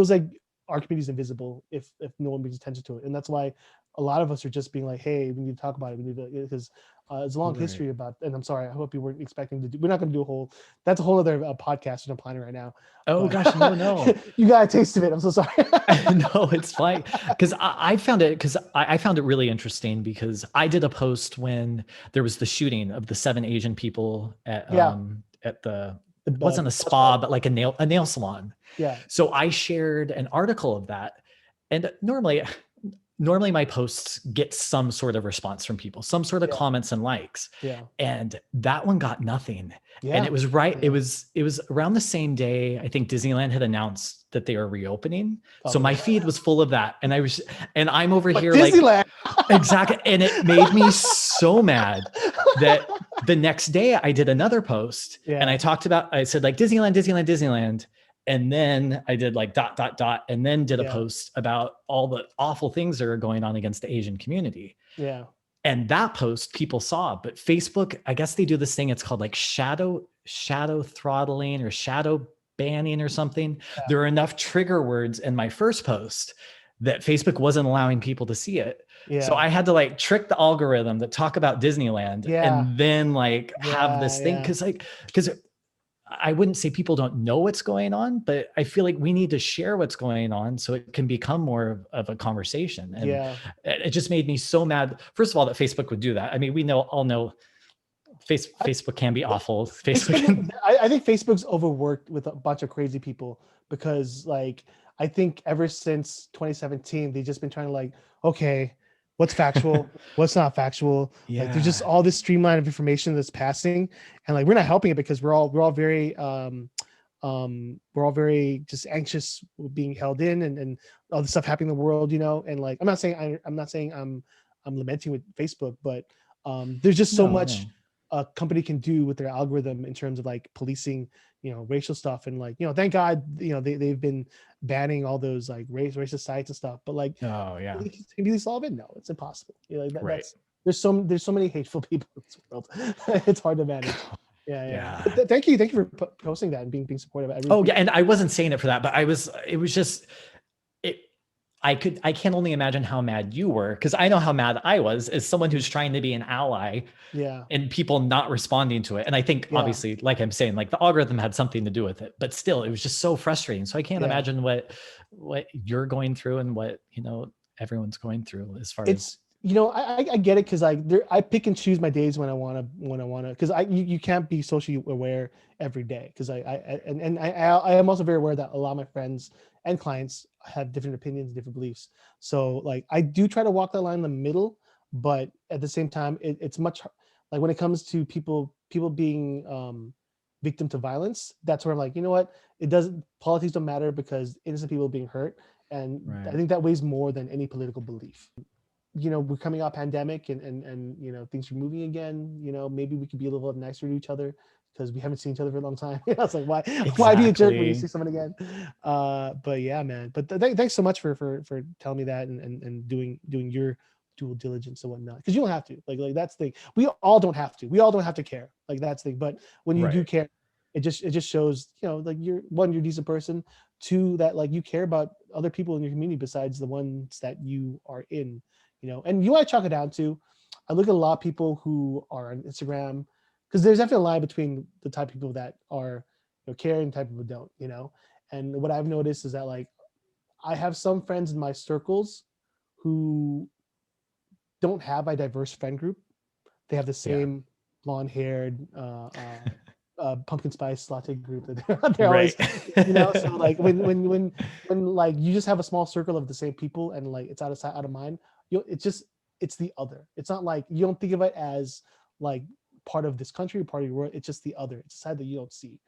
Speaker 3: like our community is invisible if no one brings attention to it, and that's why a lot of us are just being like, hey, we need to talk about it. We need to, because it's a long history about. And I'm sorry, I hope you weren't expecting to do. We're not going to do a whole. That's a whole other podcast that I'm planning right now.
Speaker 2: Oh
Speaker 3: But,
Speaker 2: gosh, no.
Speaker 3: You got a taste of it. I'm so sorry.
Speaker 2: No, it's fine. Because I found it really interesting, because I did a post when there was the shooting of the 7 Asian people at
Speaker 3: Yeah.
Speaker 2: at the, it wasn't a spa, but like a nail salon.
Speaker 3: Yeah.
Speaker 2: So I shared an article of that. And normally my posts get some sort of response from people, some sort of comments and likes.
Speaker 3: Yeah.
Speaker 2: And that one got nothing.
Speaker 3: Yeah.
Speaker 2: And it was right. It was around the same day, I think Disneyland had announced that they were reopening. So my feed was full of that. And I'm over here
Speaker 3: Disneyland.
Speaker 2: like, exactly. And it made me so mad that the next day I did another post and I said like Disneyland. And then I did like ... and then did a post about all the awful things that are going on against the Asian community.
Speaker 3: Yeah.
Speaker 2: And that post people saw, but Facebook, I guess they do this thing. It's called like shadow throttling or shadow banning or something.
Speaker 3: Yeah.
Speaker 2: There are enough trigger words in my first post that Facebook wasn't allowing people to see it. Yeah. So I had to like trick the algorithm to talk about Disneyland and then like have this thing. Because I wouldn't say people don't know what's going on, but I feel like we need to share what's going on so it can become more of a conversation. And it just made me so mad. First of all, that Facebook would do that. I mean, we all know Facebook can be awful.
Speaker 3: I think Facebook's overworked with a bunch of crazy people, because like, I think ever since 2017, they've just been trying to like, okay, what's factual, what's not factual. Like there's just all this streamline of information that's passing, and like we're not helping it, because we're all very just anxious with being held in, and all the stuff happening in the world, and like I'm not saying I'm lamenting with Facebook, but there's just so much a company can do with their algorithm in terms of like policing racial stuff, and like thank God they've been banning all those like racist sites and stuff, but like can you solve it? No, it's impossible. That's there's so many hateful people in this world. It's hard to manage. But thank you for posting that and being supportive.
Speaker 2: And I wasn't saying it for that, but I can't only imagine how mad you were, because I know how mad I was as someone who's trying to be an ally and people not responding to it. And I think obviously, like I'm saying, like the algorithm had something to do with it, but still it was just so frustrating. So I can't imagine what you're going through and what, everyone's going through as far as.
Speaker 3: I get it, because like I pick and choose my days when I want to, because you can't be socially aware every day, because I am also very aware that a lot of my friends and clients have different opinions, different beliefs. So like I do try to walk that line in the middle, but at the same time, it's much like when it comes to people being victim to violence, that's where I'm like, politics don't matter, because innocent people are being hurt, and I think that weighs more than any political belief. We're coming out pandemic, and things are moving again. Maybe we could be a little nicer to each other, because we haven't seen each other for a long time. It's like, why be a jerk when you see someone again? But yeah, man. But thanks so much for telling me that and doing your due diligence and whatnot, because you don't have to. Like that's the thing. We all don't have to. We all don't have to care. Like that's the thing. But when you do care, it just shows like you're a decent person. Two, that like you care about other people in your community besides the ones that you are in. And I chalk it down to, I look at a lot of people who are on Instagram, because there's definitely a line between the type of people that are caring and type of people don't, and what I've noticed is that like I have some friends in my circles who don't have a diverse friend group. They have the same blonde-haired pumpkin spice latte group that they're always,
Speaker 2: Right.
Speaker 3: you know. So like when like you just have a small circle of the same people and like it's out of sight, out of mind. It's the other. It's not like you don't think of it as like part of this country, part of your world. It's just the other. It's a side that you don't see.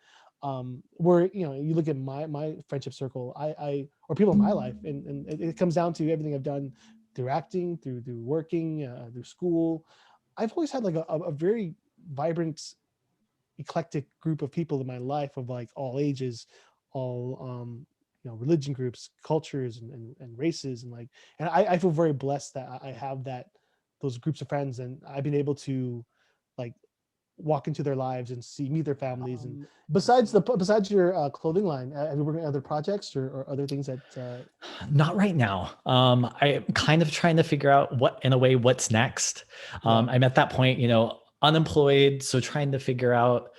Speaker 3: Where you know you look at my friendship circle, I or people in my life, and it comes down to everything I've done through acting, through working, through school. I've always had like a very vibrant, eclectic group of people in my life of like all ages, all you know, religion groups, cultures, and races, and like, and I feel very blessed that I have those groups of friends, and I've been able to like walk into their lives and meet their families. And besides your clothing line, have you worked on other projects or other things that
Speaker 2: Not right now. I'm kind of trying to figure out what's next. I'm at that point, you know, unemployed, so trying to figure out,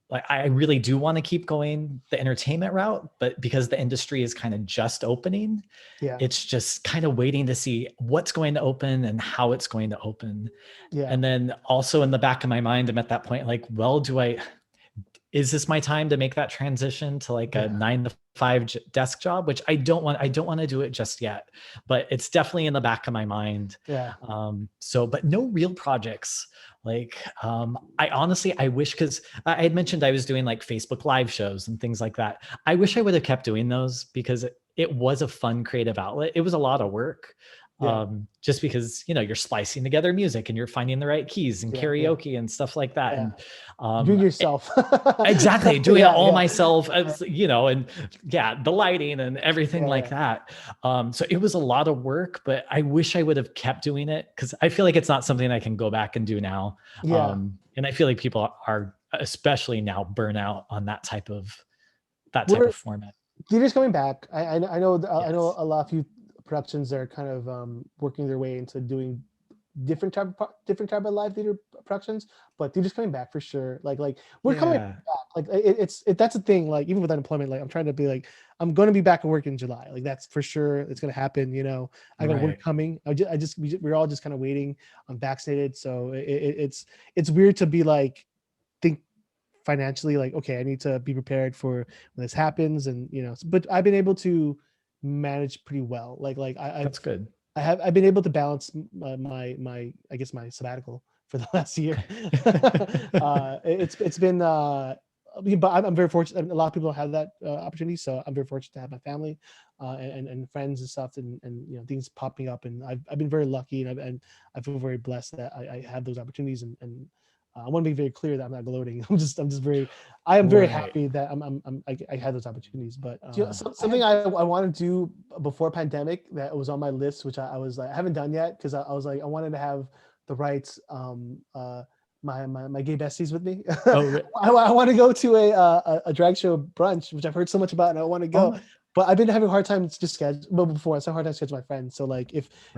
Speaker 2: like, I really do want to keep going the entertainment route, but because the industry is kind of just opening, it's just kind of waiting to see what's going to open and how it's going to open. And then also in the back of my mind, I'm at that point, like, well, is this my time to make that transition to like a 9-to-5 desk job, which I don't want to do it just yet, but it's definitely in the back of my mind. But no real projects. Like, I wish, because I had mentioned I was doing like Facebook live shows and things like that. I wish I would have kept doing those because it was a fun creative outlet. It was a lot of work. Just because, you know, you're splicing together music and you're finding the right keys and karaoke and stuff like that. And
Speaker 3: do it yourself.
Speaker 2: Exactly. Doing it all myself, as you know, and the lighting and everything like that. So it was a lot of work, but I wish I would have kept doing it because I feel like it's not something I can go back and do now. And I feel like people are, especially now, burn out on that type of format.
Speaker 3: Theater's coming back. I know I know a lot of you productions are kind of working their way into doing different type of live theater productions, but they're just coming back for sure. Like we're coming back. Like it's that's the thing. Like even with unemployment, like I'm trying to be like, I'm going to be back at work in July. Like that's for sure. It's going to happen. You know, I got work coming. We're all just kind of waiting. I'm vaccinated, so it's weird to be like think financially like, okay, I need to be prepared for when this happens, and you know. But I've been able to manage pretty well. That's good. I've been able to balance my I guess my sabbatical for the last year. It's been but I'm very fortunate. A lot of people don't have that opportunity, so I'm very fortunate to have my family and friends and stuff, and you know, things popping up, and I've been very lucky, and I feel very blessed that I have those opportunities, and I want to be very clear that I'm not gloating. I am very happy that I had those opportunities. But you know, something I wanted to do before pandemic that was on my list, which I was like, I haven't done yet because I was like, I wanted to have the right my gay besties with me. I want to go to a drag show brunch, which I've heard so much about, and I want to go. But I've been having a hard time to schedule. Well, before it's a hard time to schedule my friends. So like,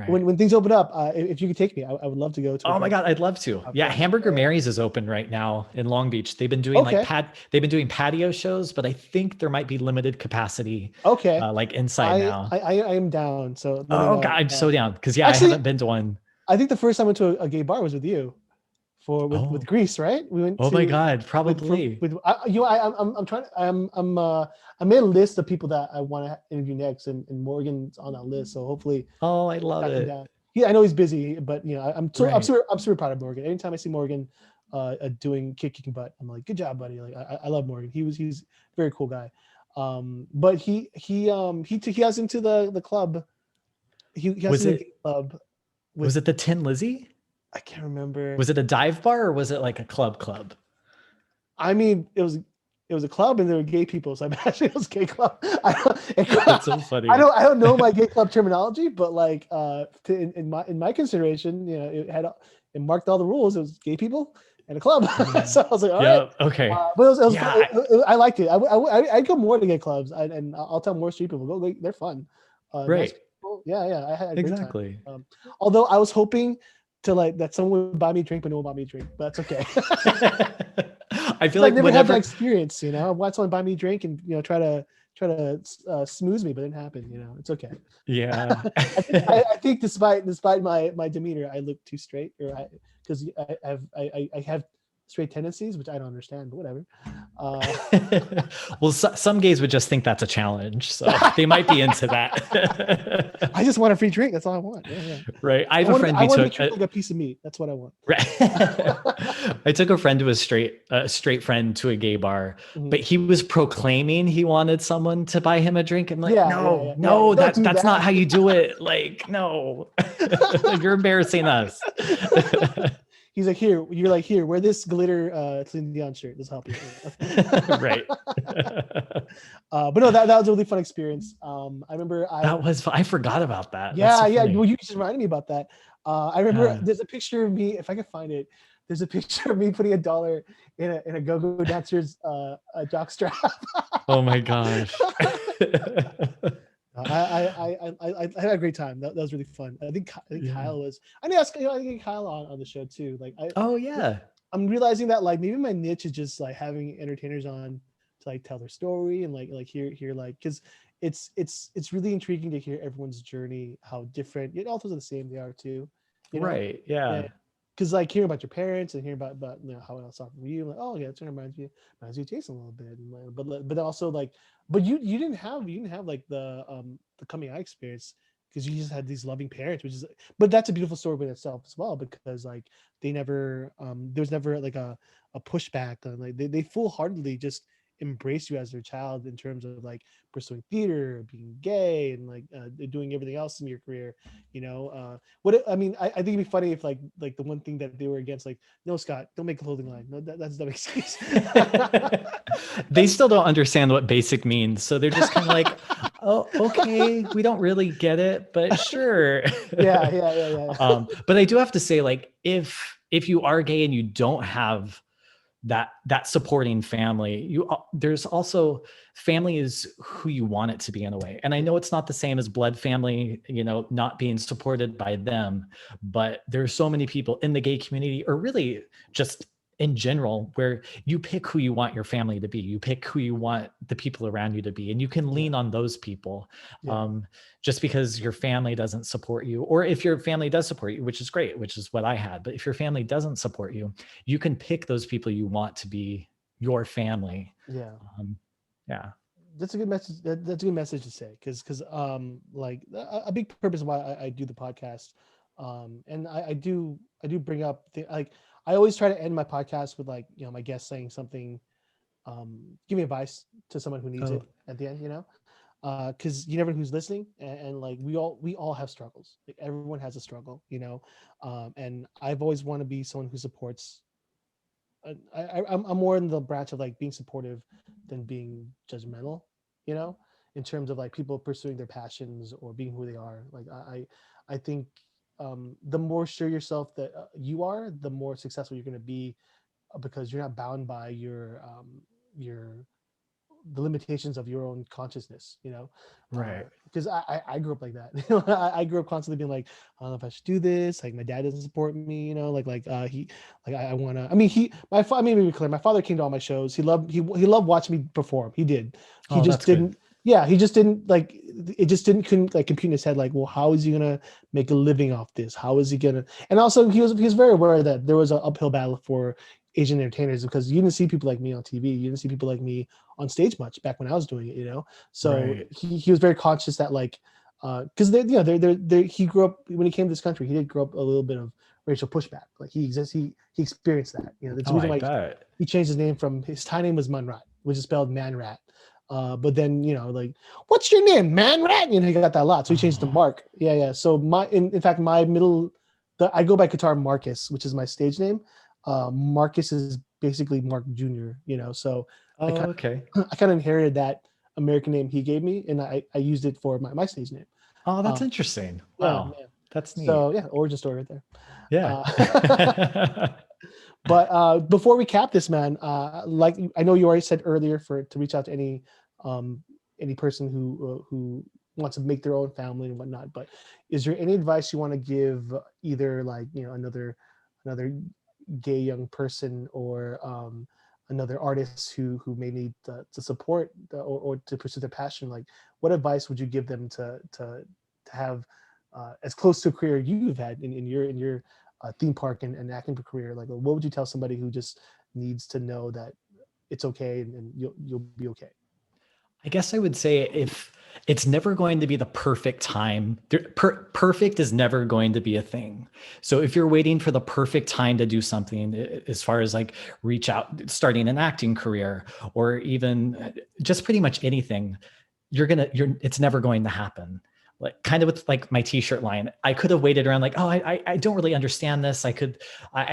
Speaker 3: when things open up, if you could take me, I would love to go to.
Speaker 2: Oh my god, I'd love to. Yeah, Hamburger Mary's is open right now in Long Beach. They've been doing they've been doing patio shows, but I think there might be limited capacity. Like inside now.
Speaker 3: I am down. So
Speaker 2: god, I'm so down because actually, I haven't been to one.
Speaker 3: I think the first time I went to a gay bar was with you. With Greece, right? We went.
Speaker 2: My god, probably.
Speaker 3: I'm trying. I made a list of people that I want to interview next, and Morgan's on that list. So hopefully.
Speaker 2: Oh, I love it.
Speaker 3: I know he's busy, but you know, I'm super proud of Morgan. Anytime I see Morgan, doing kicking butt, I'm like, good job, buddy. Like I love Morgan. He's a very cool guy. But he has into the club. He has into the club.
Speaker 2: Was it the Tin Lizzy?
Speaker 3: I can't remember.
Speaker 2: Was it a dive bar or was it like a club? I
Speaker 3: mean, it was a club and there were gay people, so I imagine it was a gay club.
Speaker 2: That's so funny.
Speaker 3: I don't know my gay club terminology, but like in my consideration, you know, it marked all the rules. It was gay people and a club. So I was like, all right.
Speaker 2: Okay.
Speaker 3: But I liked it. I'd go more to gay clubs, and I'll tell more street people go. They're fun.
Speaker 2: Right.
Speaker 3: Yeah. I had a great
Speaker 2: exactly.
Speaker 3: time. Although I was hoping to like that someone would buy me a drink, but no one bought me a drink. But that's okay.
Speaker 2: I feel like
Speaker 3: I never had that experience, you know. I want someone to buy me a drink and, you know, try to to smooth me, but it didn't happen. You know, it's okay.
Speaker 2: Yeah.
Speaker 3: I think despite my demeanor, I look too straight, or because I have straight tendencies, which I don't understand, but whatever.
Speaker 2: Well, some gays would just think that's a challenge, so they might be into that.
Speaker 3: I just want a free drink. That's all I want. Yeah.
Speaker 2: Right. I have a friend
Speaker 3: I
Speaker 2: who
Speaker 3: want to be
Speaker 2: took
Speaker 3: treated like a piece of meat. That's what I want.
Speaker 2: right. I took a friend to a straight friend to a gay bar, but he was proclaiming he wanted someone to buy him a drink. I'm like, no, that's not how you do it. Like, no, you're embarrassing us.
Speaker 3: He's like, here, you're like, here, wear this glitter Celine Dion shirt. This will help you.
Speaker 2: Right.
Speaker 3: But no, that was a really fun experience. I remember
Speaker 2: I forgot about that.
Speaker 3: Yeah,
Speaker 2: so
Speaker 3: yeah. Well, you just reminded me about that. I remember there's a picture of me, if I can find it. There's a picture of me putting $1 in a go-go dancer's jockstrap.
Speaker 2: Oh my gosh.
Speaker 3: I had a great time. That was really fun. I think Kyle was. I need to ask. I think Kyle on the show too. Like,
Speaker 2: oh yeah.
Speaker 3: I'm realizing that like maybe my niche is just like having entertainers on to like tell their story and like hear like, because it's really intriguing to hear everyone's journey, how different yet also the same they are too. You know?
Speaker 2: Right. Yeah.
Speaker 3: Because like hearing about your parents and hearing about you know how else off from you, like, oh yeah, it's gonna remind you of Jason a little bit, and but also like, but you didn't have like the coming out experience, because you just had these loving parents, which is, but that's a beautiful story in itself as well, because like they never there was never like a pushback on, like they full-heartedly just embrace you as their child in terms of like pursuing theater, being gay, and like doing everything else in your career, you know. I think it'd be funny if like the one thing that they were against, like, no, Scott, don't make a clothing line. No, that's the excuse.
Speaker 2: They still don't understand what basic means, so they're just kind of like, oh, okay, we don't really get it, but sure.
Speaker 3: Yeah.
Speaker 2: But I do have to say, like, if you are gay and you don't have that supporting family, there's also, family is who you want it to be in a way. And I know it's not the same as blood family, you know, not being supported by them, but there's so many people in the gay community, or really just in general, where you pick who you want your family to be, you pick who you want the people around you to be, and you can lean on those people. Just because your family doesn't support you, or if your family does support you, which is great, which is what I had, but if your family doesn't support you, you can pick those people you want to be your family. Yeah.
Speaker 3: That's a good message. That's a good message to say, because like a big purpose of why I do the podcast, and I do bring up like, I always try to end my podcast with, like, you know, my guest saying something, giving advice to someone who needs it at the end, you know, because you never know who's listening, and like we all have struggles. Like everyone has a struggle, you know, and I've always want to be someone who supports. I'm more in the branch of like being supportive than being judgmental, you know, in terms of like people pursuing their passions or being who they are. Like I think the more sure yourself that you are, the more successful you're going to be, because you're not bound by your the limitations of your own consciousness, you know.
Speaker 2: Right.
Speaker 3: Because I grew up like that. I grew up constantly being like, I don't know if I should do this. Like my dad doesn't support me, you know. He like I want to. I mean, let me be clear. My father came to all my shows. He loved watching me perform. He did. He just didn't. Good. Yeah, he just didn't like. It just couldn't like compute in his head, like, well, how is he gonna make a living off this? How is he gonna? And also, he was very aware that there was an uphill battle for Asian entertainers, because you didn't see people like me on TV. You didn't see people like me on stage much back when I was doing it, you know. So he was very conscious that, like, because he grew up, when he came to this country, he did grow up a little bit of racial pushback. Like he experieused that, you know. That's the reason why he changed his name. From his Thai name was Munrat, which is spelled Manrat. But then, you know, like, what's your name, Manrat? You know, he got that a lot, so he changed to Mark. Yeah. So in fact, my I go by Katar Marcus, which is my stage name. Marcus is basically Mark Jr., you know. So I kind of inherited that American name he gave me, and I used it for my stage name.
Speaker 2: Oh, that's interesting. Wow. Yeah. That's neat.
Speaker 3: So yeah, origin story right there.
Speaker 2: Yeah.
Speaker 3: But before we cap this, man, like I know you already said earlier to reach out to any person who wants to make their own family and whatnot. But is there any advice you want to give, either like, you know, another gay young person, or another artist who may need to support or to pursue their passion, like what advice would you give them to have as close to a career you've had in your theme park and acting career? Like, what would you tell somebody who just needs to know that it's okay and you'll be okay?
Speaker 2: I guess I would say if it's never going to be the perfect time, perfect is never going to be a thing. So if you're waiting for the perfect time to do something, as far as like reach out, starting an acting career, or even just pretty much anything, it's never going to happen. Like kind of with like my t-shirt line, I could have waited around like, oh, I don't really understand this. I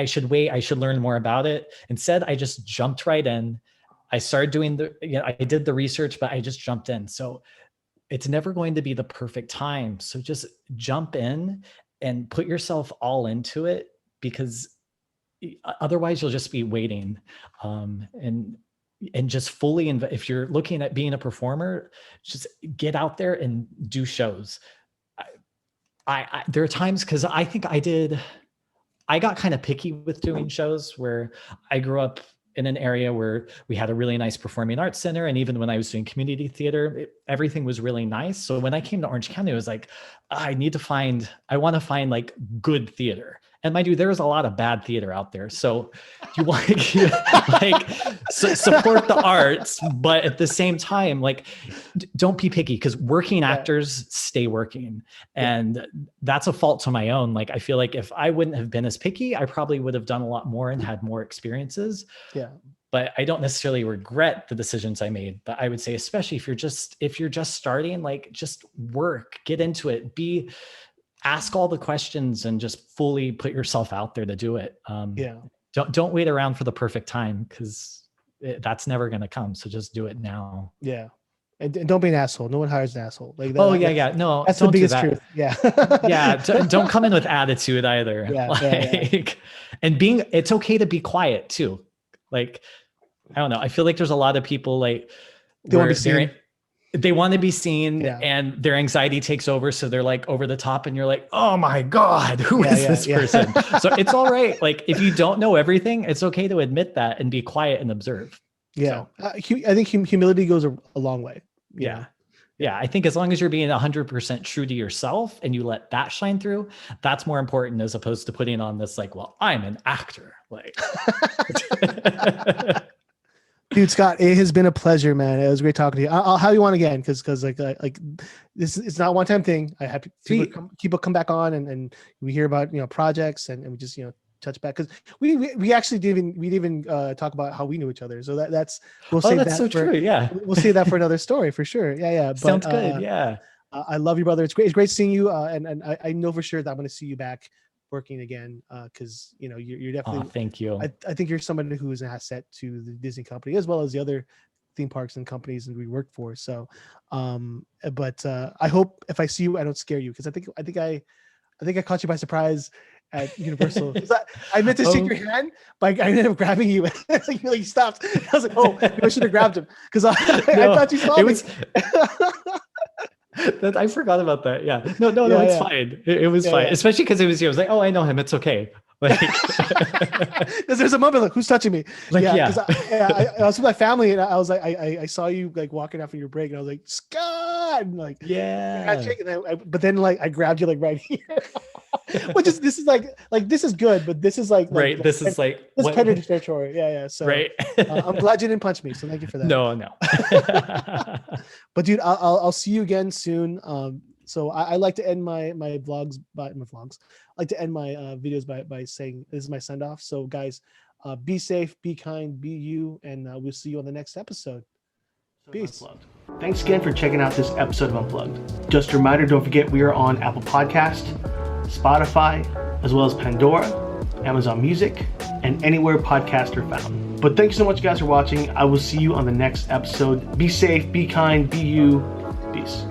Speaker 2: should wait. I should learn more about it. Instead, I just jumped right in. I started doing I did the research, but I just jumped in. So it's never going to be the perfect time. So just jump in and put yourself all into it, because otherwise you'll just be waiting. And just fully, if you're looking at being a performer, just get out there and do shows. There are times, because I think I got kind of picky with doing shows, where I grew up in an area where we had a really nice performing arts center. And even when I was doing community theater, everything was really nice. So when I came to Orange County, I was like, I want to find like good theater. And mind you, there's a lot of bad theater out there. So you want to support the arts, but at the same time, like, don't be picky, because working actors stay working. And that's a fault to my own. Like, I feel like if I wouldn't have been as picky, I probably would have done a lot more and had more experiences.
Speaker 3: Yeah.
Speaker 2: But I don't necessarily regret the decisions I made. But I would say, especially if you're just starting, like, just work, get into it, ask all the questions and just fully put yourself out there to do it. Don't wait around for the perfect time, because that's never going to come. So just do it now.
Speaker 3: Yeah. And don't be an asshole. No one hires an asshole. Like that,
Speaker 2: No,
Speaker 3: that's the biggest truth. Yeah.
Speaker 2: Yeah. Don't come in with attitude either. And it's okay to be quiet too. Like, I don't know. I feel like there's a lot of people like they want to be seen, and their anxiety takes over. So they're like over the top, and you're like, oh my God, who is this person? So it's all right. Like, if you don't know everything, it's okay to admit that and be quiet and observe.
Speaker 3: Yeah. So, I think humility goes a long way.
Speaker 2: Yeah. I think as long as you're being 100% true to yourself and you let that shine through, that's more important, as opposed to putting on this like, well, I'm an actor. Like,
Speaker 3: dude, Scott, it has been a pleasure, man. It was great talking to you. I'll have you on again, because like this, it's not a one-time thing. I have people come back on, and we hear about projects, and we just touch back, because we actually didn't even talk about how we knew each other. So we'll save that.
Speaker 2: True. Yeah,
Speaker 3: we'll save that for another story for sure. Yeah. But,
Speaker 2: sounds good. Yeah.
Speaker 3: I love you, brother. It's great seeing you. And I know for sure that I'm going to see you back working again, because you're definitely.
Speaker 2: Oh, thank you.
Speaker 3: I think you're somebody who is an asset to the Disney company, as well as the other theme parks and companies that we work for. So, but I hope if I see you, I don't scare you, because I think I caught you by surprise at Universal. I meant to shake your hand, but I ended up grabbing you. You stopped. I was like, oh, I should have grabbed him, because I thought you saw me.
Speaker 2: I forgot about that. Yeah. No, it's fine. It was fine. Especially because it was you. I was like, oh, I know him. It's okay. Like,
Speaker 3: there's a moment like, who's touching me? Like, because I was with my family, and I was like, I saw you like walking after your break, and I was like, Scott, and like, but then like I grabbed you like right here, which is this is good, but this is like
Speaker 2: right. This is
Speaker 3: predator territory. Yeah. So
Speaker 2: right.
Speaker 3: I'm glad you didn't punch me. So thank you for that.
Speaker 2: No.
Speaker 3: But dude, I'll see you again soon. So I like to end my vlogs. I like to end my videos by saying this is my send off. So guys, be safe, be kind, be you, and we'll see you on the next episode. Peace.
Speaker 1: Thanks again for checking out this episode of Unplugged. Just a reminder, don't forget we are on Apple Podcast, Spotify, as well as Pandora, Amazon Music, and anywhere podcasts are found. But thanks so much, guys, for watching. I will see you on the next episode. Be safe, be kind, be you. Peace.